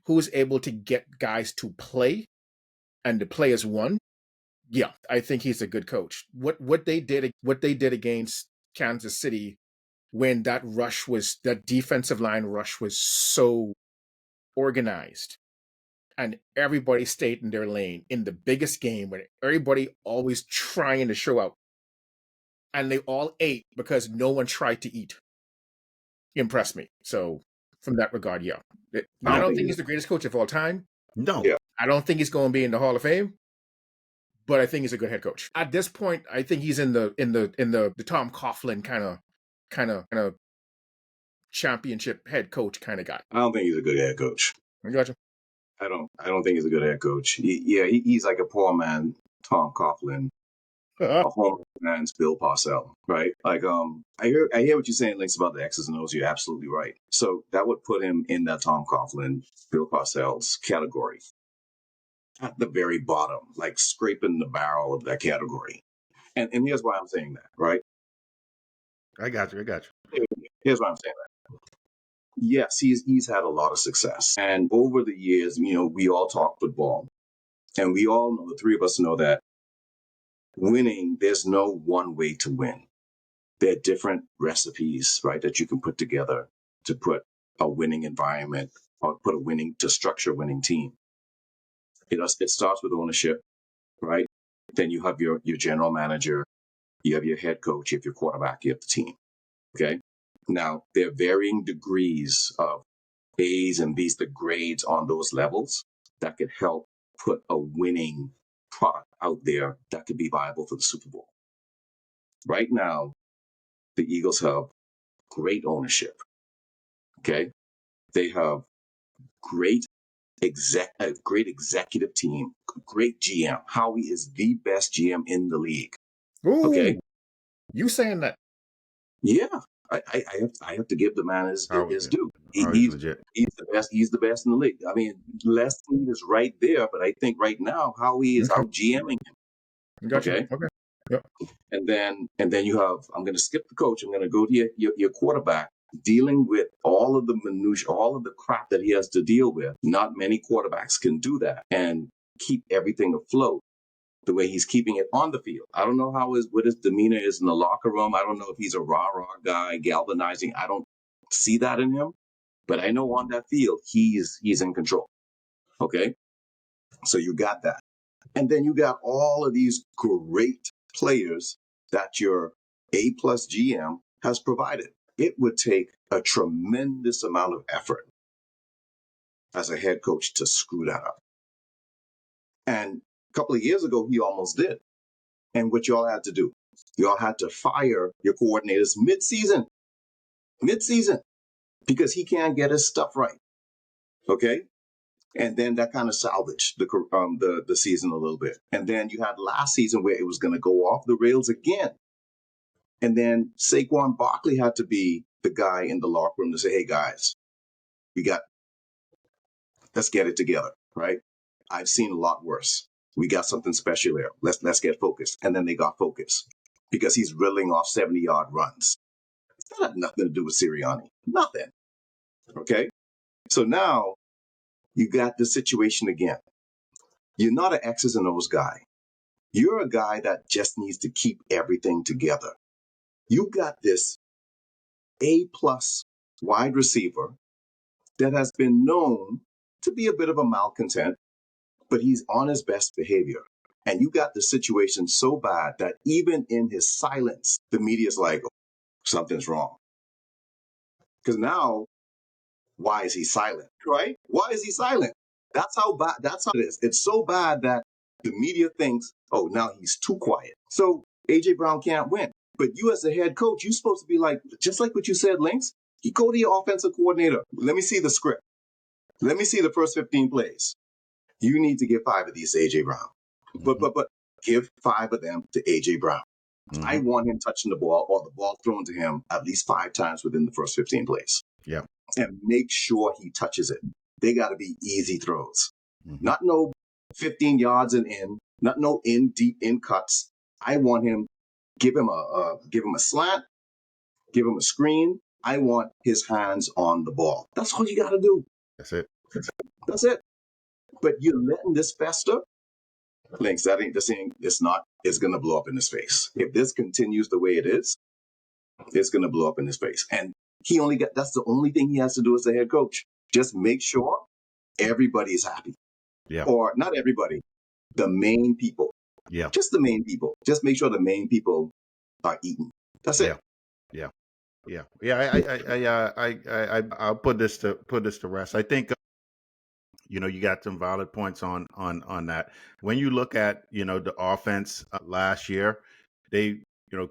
who's able to get guys to play and to play as one, yeah, I think he's a good coach. What they did against Kansas City, when that defensive line rush was so organized and everybody stayed in their lane in the biggest game, when everybody always trying to show out, and they all ate because no one tried to eat, impressed me. So from that regard, yeah. I don't think he's the greatest coach of all time. No. Yeah. I don't think he's going to be in the Hall of Fame, but I think he's a good head coach. At this point, I think he's in the Tom Coughlin kind of championship head coach kind of guy. I don't think he's a good head coach. I gotcha. I don't think he's a good head coach. He's like a poor man Tom Coughlin, a homeless man's Bill Parcells, right? Like, I hear what you're saying, Links, about the X's and O's. You're absolutely right. So that would put him in that Tom Coughlin, Bill Parcells category, at the very bottom, like scraping the barrel of that category. And here's why I'm saying that, right? I got you. Here's why I'm saying that. Yes, he's had a lot of success. And over the years, we all talk football. And we all know, the three of us know, that winning, there's no one way to win. There are different recipes, right, that you can put together to put a winning environment, or to structure a winning team. It starts with ownership, right? Then you have your general manager, you have your head coach, you have your quarterback, you have the team. Okay. Now, there are varying degrees of A's and B's, the grades on those levels that could help put a winning product out there that could be viable for the Super Bowl. Right now, the Eagles have great ownership. Okay. They have a great executive team, great GM. Howie is the best GM in the league. Ooh, okay. You saying that? Yeah. I have to give the man his due. he's legit. he's the best. He's the best in the league. I mean, Les Snead is right there, but I think right now Howie is Okay. out GMing him. Gotcha. Okay. Okay. Yep. And then you have, I'm going to skip the coach. I'm going to go to your quarterback, dealing with all of the minutiae, all of the crap that he has to deal with. Not many quarterbacks can do that and keep everything afloat the way he's keeping it on the field. I don't know what his demeanor is in the locker room. I don't know if he's a rah-rah guy, galvanizing. I don't see that in him. But I know on that field, he's in control. Okay? So you got that. And then you got all of these great players that your A-plus GM has provided. It would take a tremendous amount of effort as a head coach to screw that up. And a couple of years ago, he almost did. And what y'all had to do, y'all had to fire your coordinators mid-season, because he can't get his stuff right. Okay? And then that kind of salvaged the season a little bit. And then you had last season where it was going to go off the rails again. And then Saquon Barkley had to be the guy in the locker room to say, hey, guys, let's get it together, right? I've seen a lot worse. We got something special here. Let's get focused. And then they got focused because he's riddling off 70-yard runs. That had nothing to do with Sirianni. Nothing. Okay? So now you got the situation again. You're not an X's and O's guy. You're a guy that just needs to keep everything together. You got this A-plus wide receiver that has been known to be a bit of a malcontent, but he's on his best behavior. And you got the situation so bad that even in his silence, the media's like, oh, something's wrong. Because now, why is he silent, right? Why is he silent? That's how it is. It's so bad that the media thinks, oh, now he's too quiet. So A.J. Brown can't win. But you as the head coach, you're supposed to be like, just like what you said, Lynx, you go to your offensive coordinator. Let me see the script. Let me see the first 15 plays. You need to give 5 of these to A.J. Brown. But give 5 of them to A.J. Brown. Mm-hmm. I want him touching the ball or the ball thrown to him at least 5 times within the first 15 plays. Yeah. And make sure he touches it. They got to be easy throws. Mm-hmm. Not no 15 yards and in, not no deep in cuts. I want him, give him a slant, give him a screen. I want his hands on the ball. That's all you got to do. That's it. That's it. But you're letting this fester. Links, it's going to blow up in his face. If this continues the way it is, it's going to blow up in his face. And that's the only thing he has to do as the head coach. Just make sure everybody is happy. Yeah. Or not everybody, the main people. Yeah. Just the main people. Just make sure the main people are eating. That's it. Yeah. I'll put this to rest. I think you got some valid points on that. When you look at the offense last year,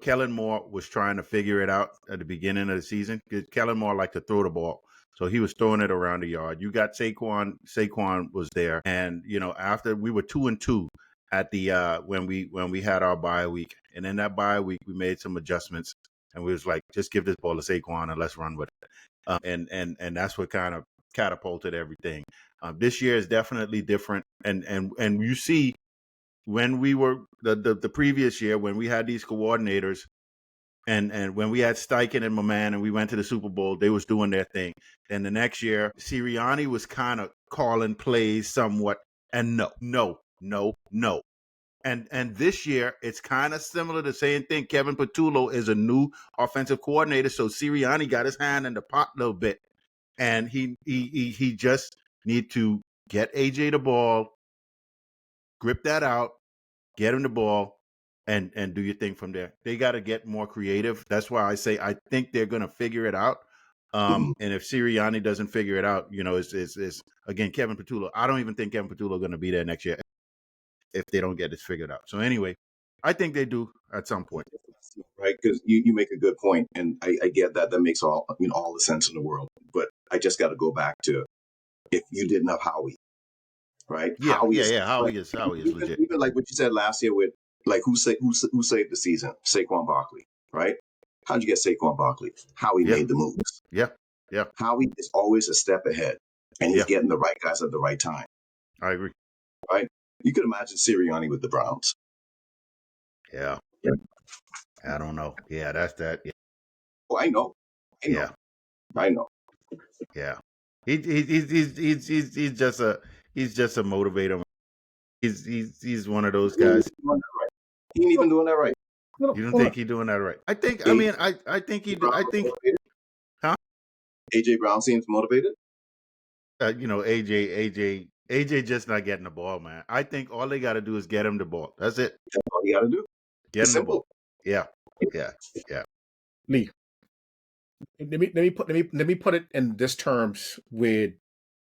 Kellen Moore was trying to figure it out at the beginning of the season. Kellen Moore liked to throw the ball, so he was throwing it around the yard. You got Saquon. Saquon was there, and after we were 2-2 at the when we had our bye week, and in that bye week we made some adjustments, and we was like, just give this ball to Saquon and let's run with it. And that's what kind of catapulted everything. This year is definitely different, and you see when we were the previous year when we had these coordinators, and when we had Steichen and Maman and we went to the Super Bowl, they was doing their thing. Then the next year, Sirianni was kind of calling plays somewhat, and no. And this year, it's kind of similar to the same thing. Kevin Patullo is a new offensive coordinator, so Sirianni got his hand in the pot a little bit, and he just need to get AJ the ball, grip that out, get him the ball, and do your thing from there. They got to get more creative. That's why I say I think they're going to figure it out. And if Sirianni doesn't figure it out, it's again Kevin Patullo. I don't even think Kevin Patullo is going to be there next year if they don't get this figured out. So anyway, I think they do at some point. Right, because you make a good point, and I get that. That makes all the sense in the world. But I just got to go back to, if you didn't have Howie, right? Yeah, Howie is even, legit. Even like what you said last year with who saved the season? Saquon Barkley, right? How'd you get Saquon Barkley? Howie made the moves. Yeah. Yeah. Howie is always a step ahead, and he's Yeah. getting the right guys at the right time. I agree. Right? You could imagine Sirianni with the Browns. Yeah. Yeah. I don't know. Yeah, that's that. Yeah. Oh, I know. Yeah. I know. Yeah. He's just a motivator. He's one of those guys. He ain't even doing that right. You don't think he's doing that right? I think. I mean, I think he do. I think. Huh? AJ Brown seems motivated. AJ just not getting the ball, man. I think all they got to do is get him the ball. That's it. That's all you got to do. Get It's him the simple. ball. Yeah. Lee, let me put it in this terms with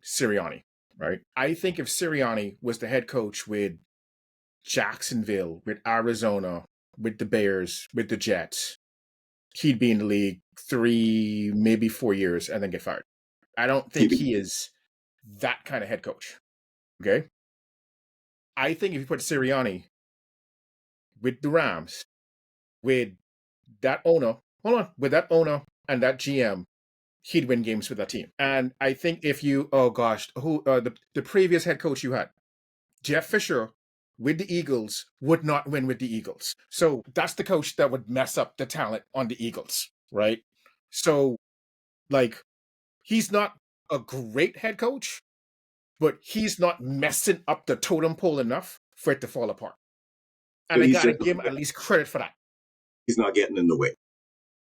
Sirianni, right? I think if Sirianni was the head coach with Jacksonville, with Arizona, with the Bears, with the Jets, he'd be in the league 3, maybe 4 years and then get fired. I don't think he is that kind of head coach. Okay? I think if you put Sirianni with the Rams, with that owner, with that owner and that GM, he'd win games with that team. And I think if you, the previous head coach you had, Jeff Fisher, with the Eagles, would not win with the Eagles. So that's the coach that would mess up the talent on the Eagles, right? So, like, he's not a great head coach, but he's not messing up the totem pole enough for it to fall apart. And I gotta give him at least credit for that. He's not getting in the way.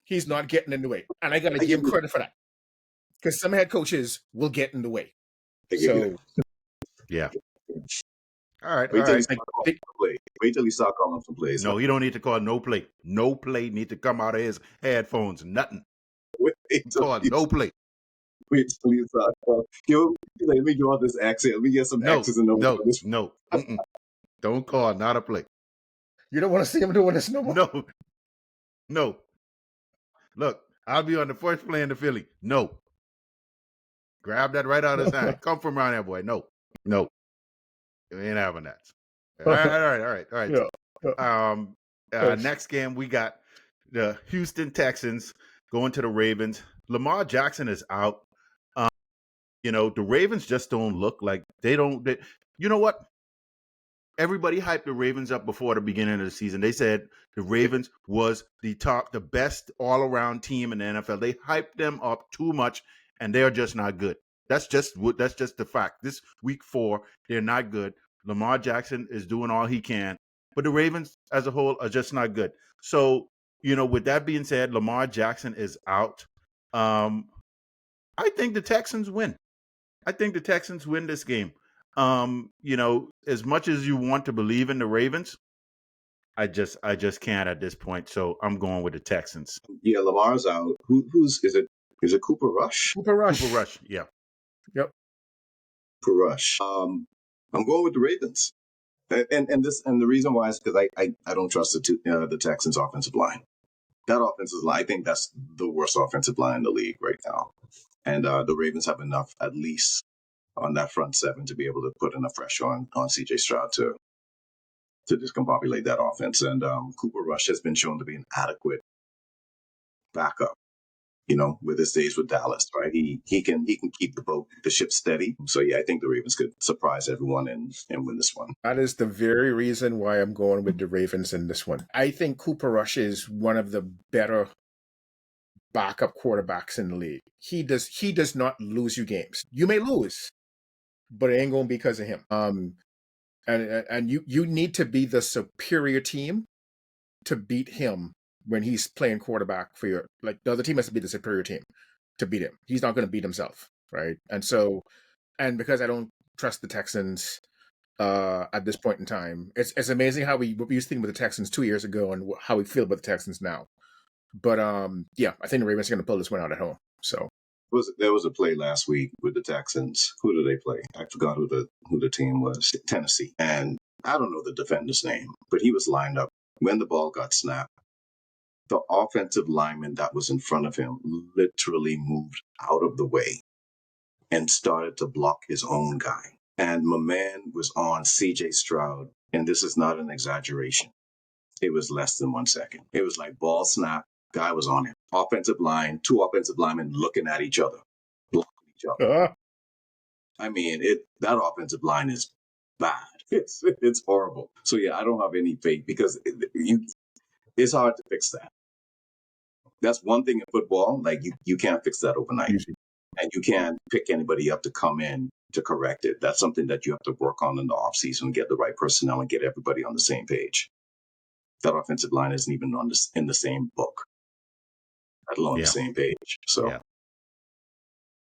He's not getting in the way. And I gotta give him credit for that. Because some head coaches will get in the way. So, yeah. All right. Wait till he start calling some plays. No, he don't need to call no play. No play need to come out of his headphones. Nothing. No play. Wait till he start calling. Let me draw this accent. Let me get some accents in the No. Don't call. Not a play. You don't want to see him doing this no more? No. Look, I'll be on the first play in the Philly. No. Grab that right out of his hand. Come from around there, boy. No. We ain't having that. All right. Yeah. Next game, we got the Houston Texans going to the Ravens. Lamar Jackson is out. The Ravens just don't look like you know what? Everybody hyped the Ravens up before the beginning of the season. They said the Ravens was the best all-around team in the NFL. They hyped them up too much, and they're just not good. That's just the fact. This week 4, they're not good. Lamar Jackson is doing all he can, but the Ravens as a whole are just not good. So, with that being said, Lamar Jackson is out. I think the Texans win. I think the Texans win this game. As much as you want to believe in the Ravens, I just can't at this point. So I'm going with the Texans. Yeah, Lamar's out. Is it Cooper Rush? Cooper Rush, yeah. Yep. Cooper Rush. I'm going with the Ravens. And the reason why is because I don't trust the Texans offensive line. That offensive line, I think that's the worst offensive line in the league right now. And the Ravens have enough, at least on that front seven, to be able to put enough pressure on CJ Stroud to discombobulate that offense. And Cooper Rush has been shown to be an adequate backup, with his days with Dallas, right? He can keep the ship steady. So yeah, I think the Ravens could surprise everyone and win this one. That is the very reason why I'm going with the Ravens in this one. I think Cooper Rush is one of the better backup quarterbacks in the league. He does not lose you games. You may lose, but it ain't going to be because of him. And you need to be the superior team to beat him when he's playing quarterback for your, like, the other team has to be the superior team to beat him. He's not going to beat himself, right? And because I don't trust the Texans at this point in time, it's amazing how we used to think about the Texans 2 years ago and how we feel about the Texans now. But yeah, I think the Ravens are going to pull this one out at home. So there was a play last week with the Texans. Who did they play? I forgot who the team was. Tennessee. And I don't know the defender's name, but he was lined up. When the ball got snapped, the offensive lineman that was in front of him literally moved out of the way and started to block his own guy. And my man was on CJ Stroud, and this is not an exaggeration. It was less than 1 second. It was like ball snap, Guy was on him. Offensive line, 2 offensive linemen looking at each other, blocking each other. I mean, that offensive line is bad. It's horrible. So yeah, I don't have any faith because it's hard to fix that. That's one thing in football. Like you can't fix that overnight, Easy. and you can't pick anybody up to come in to correct it. That's something that you have to work on in the offseason, get the right personnel, and get everybody on the same page. That offensive line isn't even in the same book, let alone the same page. So.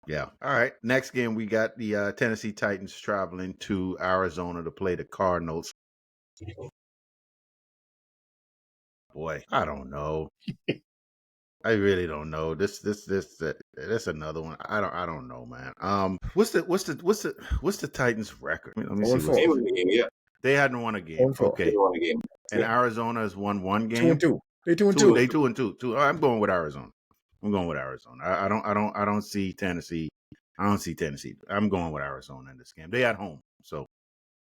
Yeah. All right. Next game, we got the Tennessee Titans traveling to Arizona to play the Cardinals. Boy, I don't know. I really don't know. This another one. I don't know, man. What's the Titans record? Let me see. Yeah. They hadn't won a game. Okay. They won a game. And Arizona has won one game. 2-2. They 2-2. They 2-2. I'm going with Arizona. I don't see Tennessee. I'm going with Arizona in this game. They at home. So,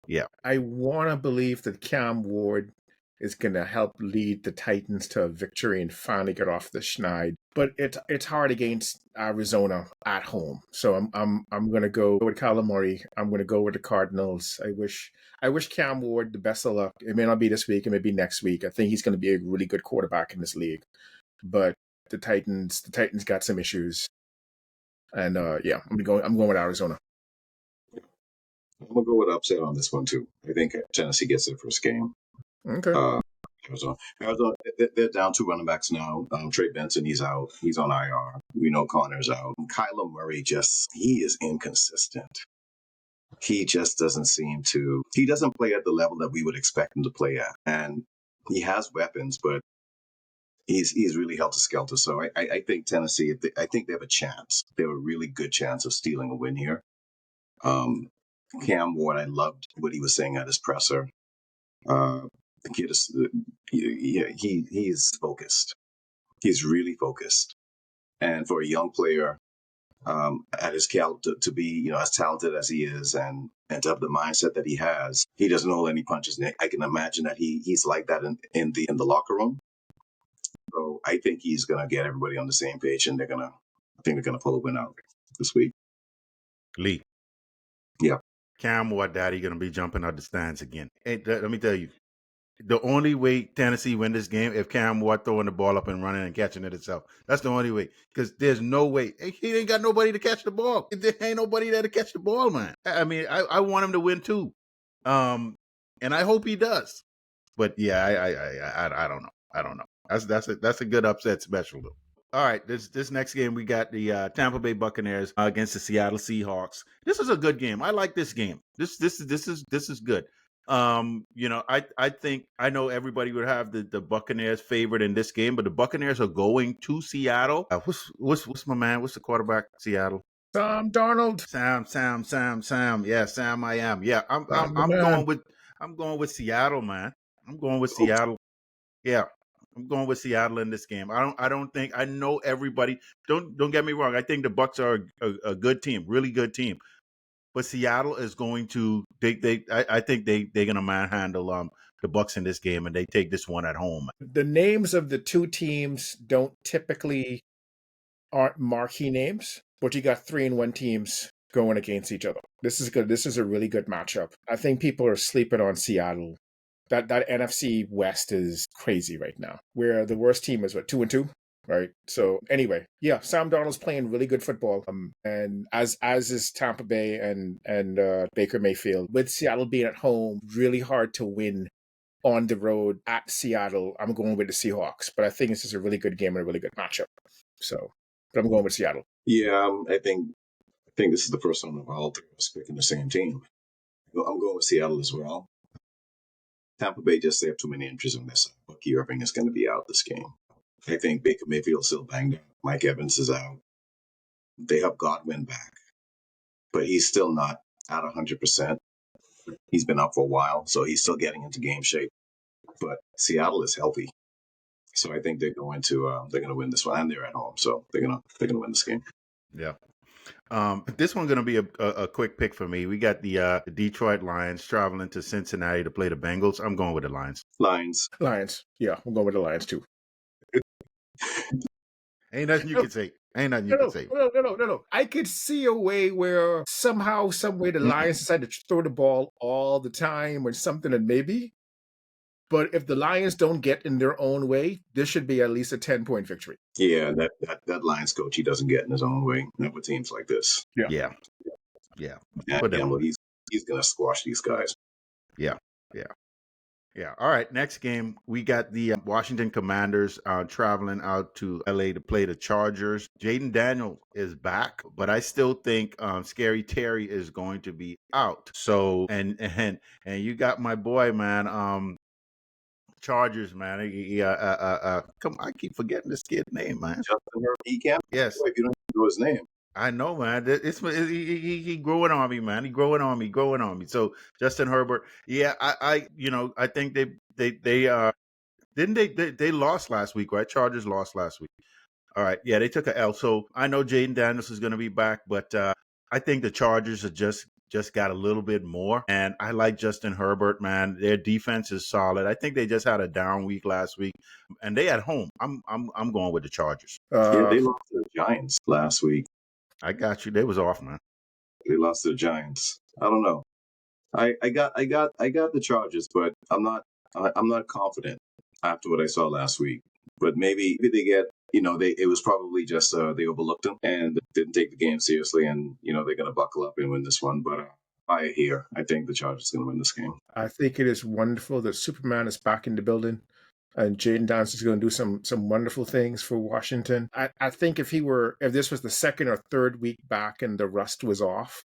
yeah. I want to believe that Cam Ward is going to help lead the Titans to a victory and finally get off the schneid. But it's hard against Arizona at home. So I'm going to go with Kyler Murray. I'm going to go with the Cardinals. I wish Cam Ward the best of luck. It may not be this week. It may be next week. I think he's going to be a really good quarterback in this league. But the Titans got some issues. And I'm going with Arizona. I'm gonna go with upset on this one too. I think Tennessee gets their first game. Okay. Arizona, they're down 2 running backs now. Trey Benson, he's out. He's on IR. We know Connor's out. Kyler Murray he is inconsistent. He just doesn't seem to. He doesn't play at the level that we would expect him to play at, and he has weapons, but he's really helter-skelter. So I think Tennessee, I think they have a chance. They have a really good chance of stealing a win here. Cam Ward, I loved what he was saying at his presser. The kid is, he is focused. He's really focused. And for a young player at his caliber to be, as talented as he is and to have the mindset that he has, he doesn't hold any punches. Nick, I can imagine that he's like that in the locker room. So I think he's gonna get everybody on the same page, and I think they're gonna pull a win out this week. Lee. Yeah. Cam Ward daddy gonna be jumping out the stands again. Hey, let me tell you, the only way Tennessee win this game if Cam Ward throwing the ball up and running and catching it itself. That's the only way. Because there's no way. He ain't got nobody to catch the ball. There ain't nobody there to catch the ball, man. I mean, I want him to win too. And I hope he does. But yeah, I don't know. I don't know. That's a good upset special though. All right, this next game we got the Tampa Bay Buccaneers against the Seattle Seahawks. This is a good game. I like this game. This is good. I think I know everybody would have the Buccaneers favored in this game, but the Buccaneers are going to Seattle. What's my man? What's the quarterback? Seattle. Sam Darnold. Sam. Yeah, Sam. I am. Yeah, I'm going with Seattle, man. I'm going with Seattle. Yeah. I'm going with Seattle in this game. I don't think I know everybody. Don't get me wrong. I think the Bucs are a good team, really good team. But Seattle is going to I think they're gonna manhandle the Bucs in this game, and they take this one at home. The names of the two teams don't typically aren't marquee names, but you got 3-1 teams going against each other. This is good. This is a really good matchup. I think people are sleeping on Seattle. That NFC West is crazy right now. Where the worst team is 2-2, right? So anyway, yeah, Sam Darnold's playing really good football, and as is Tampa Bay and Baker Mayfield. With Seattle being at home, really hard to win on the road at Seattle. I'm going with the Seahawks, but I think this is a really good game and a really good matchup. So, but I'm going with Seattle. Yeah, I think this is the first time all three of us picking the same team. I'm going with Seattle as well. Tampa Bay just have too many injuries on this side. Bucky Irving is going to be out this game. I think Baker Mayfield's still banged up. Mike Evans is out. They have Godwin back, but he's still not at 100%. He's been out for a while, so he's still getting into game shape. But Seattle is healthy, so I think they're going to win this one, and they're at home, so they're gonna win this game. Yeah. This one's gonna be a quick pick for me. We got the Detroit Lions traveling to Cincinnati to play the Bengals. I'm going with the Lions. Lions. Yeah, I'm going with the Lions too. Ain't nothing you No, can say. Ain't nothing you can say. no. I could see a way where somehow, some way, the Lions decide to throw the ball all the time or something, and maybe. But if the Lions don't get in their own way, this should be at least a 10-point victory. Yeah, that Lions coach, he doesn't get in his own way. Not with teams like this. Yeah. Matt Put them Campbell, on. he's gonna squash these guys. Yeah. All right. Next game, we got the Washington Commanders traveling out to LA to play the Chargers. Jaden Daniel is back, but I still think Scary Terry is going to be out. So and you got my boy, man. Chargers, man. Come, I keep forgetting this kid's name, man. Justin Herbert, he can't. Yes. If you don't know his name. I know, man. He growing on me, man. He growing on me. So Justin Herbert, yeah, I think they lost last week, right? Chargers lost last week. All right, yeah, they took a L. So I know Jaden Daniels is going to be back, but I think the Chargers are just got a little bit more, and I like Justin Herbert, man. Their defense is solid. I think they just had a down week last week, and they at home. I'm going with the Chargers. Yeah, they lost to the Giants last week. I got you. They was off, man. They lost to the Giants. I don't know. I got the Chargers, but I'm not confident after what I saw last week. But maybe they get, it was probably just they overlooked them and didn't take the game seriously, and they're gonna buckle up and win this one. But I think the Chargers are gonna win this game. I think it is wonderful that Superman is back in the building. And Jaden Daniels is going to do some wonderful things for Washington. I think if this was the second or third week back and the rust was off,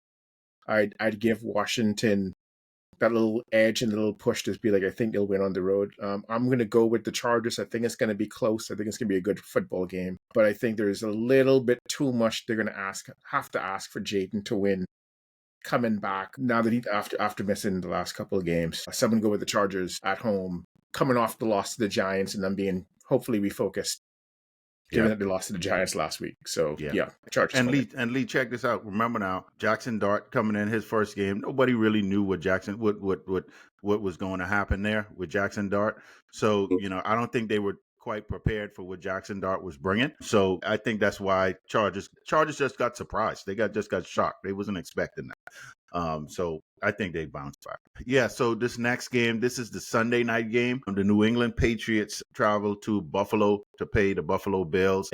I'd give Washington that little edge and a little push to be like, I think they'll win on the road. I'm going to go with the Chargers. I think it's going to be close. I think it's going to be a good football game. But I think there's a little bit too much they're going to have to ask for Jaden to win. Coming back now that after missing the last couple of games, so I'm going to go with the Chargers at home, coming off the loss to the Giants and then being hopefully refocused, given that they lost to the Giants last week. So yeah Chargers. And Lee, check this out. Remember now, Jackson Dart coming in his first game. Nobody really knew what was going to happen there with Jackson Dart. So I don't think they were quite prepared for what Jackson Dart was bringing. So I think that's why Chargers just got surprised. They just got shocked. They wasn't expecting that. So I think they bounced back. Yeah, so this next game, this is the Sunday night game. The New England Patriots travel to Buffalo to play the Buffalo Bills.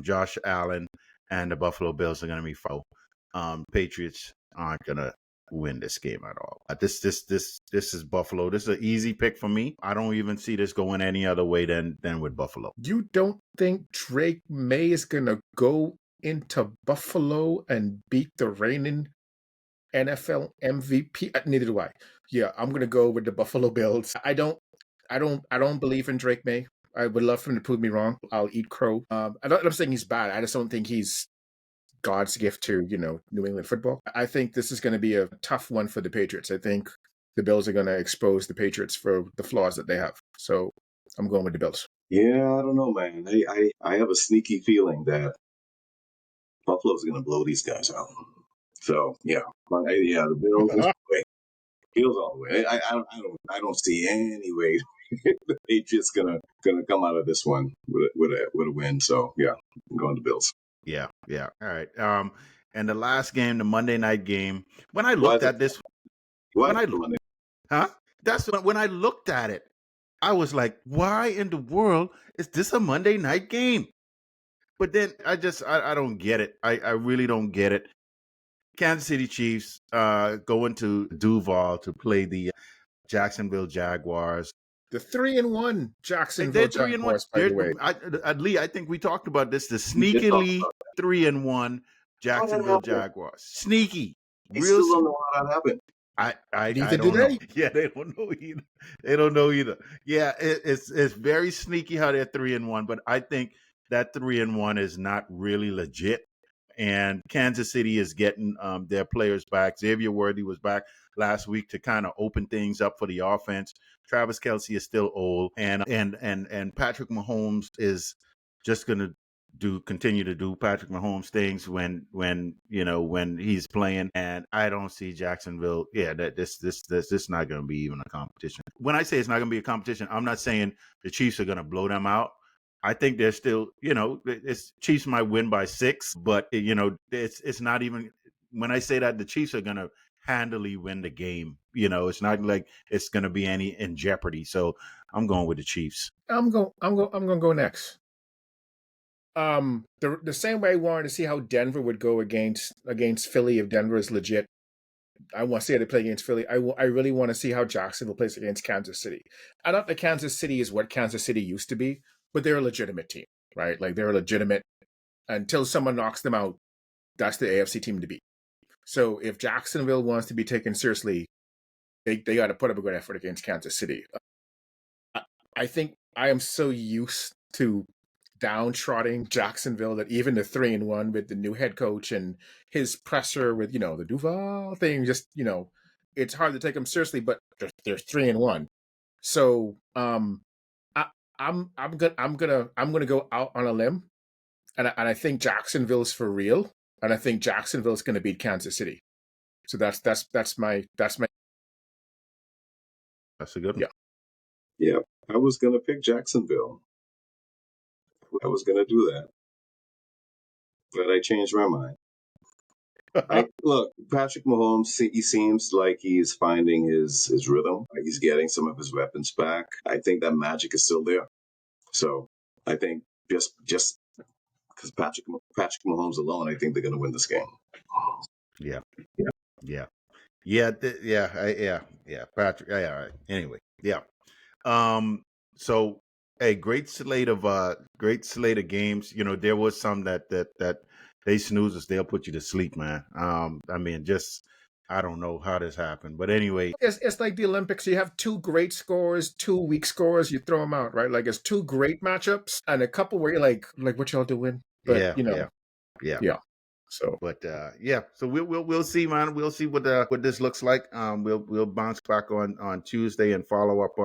Josh Allen and the Buffalo Bills are going to be foul. Patriots aren't going to win this game at all. This is Buffalo. This is an easy pick for me. I don't even see this going any other way than with Buffalo. You don't think Drake May is going to go into Buffalo and beat the reigning NFL MVP? Neither do I. Yeah, I'm going to go with the Buffalo Bills. I don't believe in Drake May. I would love for him to prove me wrong. I'll eat crow. I'm saying he's bad. I just don't think he's God's gift to, New England football. I think this is going to be a tough one for the Patriots. I think the Bills are going to expose the Patriots for the flaws that they have. So I'm going with the Bills. Yeah, I don't know, man. I have a sneaky feeling that Buffalo's going to blow these guys out. So yeah, the Bills. Bills all the way. I don't see any way the Patriots gonna come out of this one with a win. So yeah, I'm going to Bills. Yeah. All right. And the last game, the Monday night game, when I looked at this, when I looked at it, I was like, why in the world is this a Monday night game? But then I don't get it. I really don't get it. Kansas City Chiefs going to Duval to play the Jacksonville Jaguars. The 3-1 Jacksonville Jaguars, by the way. Lee, I think we talked about this. The sneakily 3-1 Jacksonville Jaguars. Sneaky. They still don't know how that happened. I don't know. Yeah, they don't know either. Yeah, it's very sneaky how they're 3-1, but I think that 3-1 is not really legit. And Kansas City is getting their players back. Xavier Worthy was back last week to kind of open things up for the offense. Travis Kelce is still old, and Patrick Mahomes is just going to continue to do Patrick Mahomes things when he's playing. And I don't see Jacksonville. Yeah, that this not going to be even a competition. When I say it's not going to be a competition, I'm not saying the Chiefs are going to blow them out. I think they're still, it's Chiefs might win by 6, but it's not even. When I say that, the Chiefs are gonna handily win the game. It's not like it's gonna be any in jeopardy. So I'm going with the Chiefs. I'm gonna go next. The same way I wanted to see how Denver would go against Philly if Denver is legit. I want to see how they play against Philly. I really want to see how Jacksonville plays against Kansas City. I don't think Kansas City is what Kansas City used to be, but they're a legitimate team, right? Like they're a legitimate until someone knocks them out. That's the AFC team to beat. So if Jacksonville wants to be taken seriously, they got to put up a good effort against Kansas City. I think I am so used to downtrodden Jacksonville that even the 3-1 with the new head coach and his presser with the Duval thing, just it's hard to take them seriously. But they're 3-1, so I'm gonna go out on a limb, and I think Jacksonville's for real, and I think Jacksonville's gonna beat Kansas City. So that's my That's a good one. Yeah, I was gonna pick Jacksonville. I was gonna do that, but I changed my mind. Look, Patrick Mahomes, he seems like he's finding his rhythm. He's getting some of his weapons back. I think that magic is still there. So I think just because Patrick Mahomes alone, I think they're going to win this game. Yeah. Yeah. Yeah. Yeah. Patrick. Yeah. All right. Anyway. Yeah. So a great slate of games. There was some that they snooze us, they'll put you to sleep, man. I mean, just I don't know how this happened, but anyway, it's like the Olympics. You have 2 great scores, 2 weak scores. You throw them out, right? Like it's 2 great matchups and a couple where you're like what y'all doing? But yeah. So, but so we'll see, man. We'll see what this looks like. We'll bounce back on Tuesday and follow up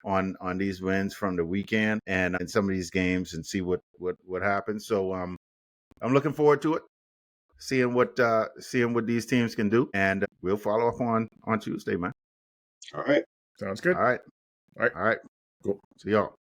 on these wins from the weekend and in some of these games and see what happens. So I'm looking forward to it, seeing what these teams can do, and we'll follow up on Tuesday, man. All right. Sounds good. All right. Cool. See y'all.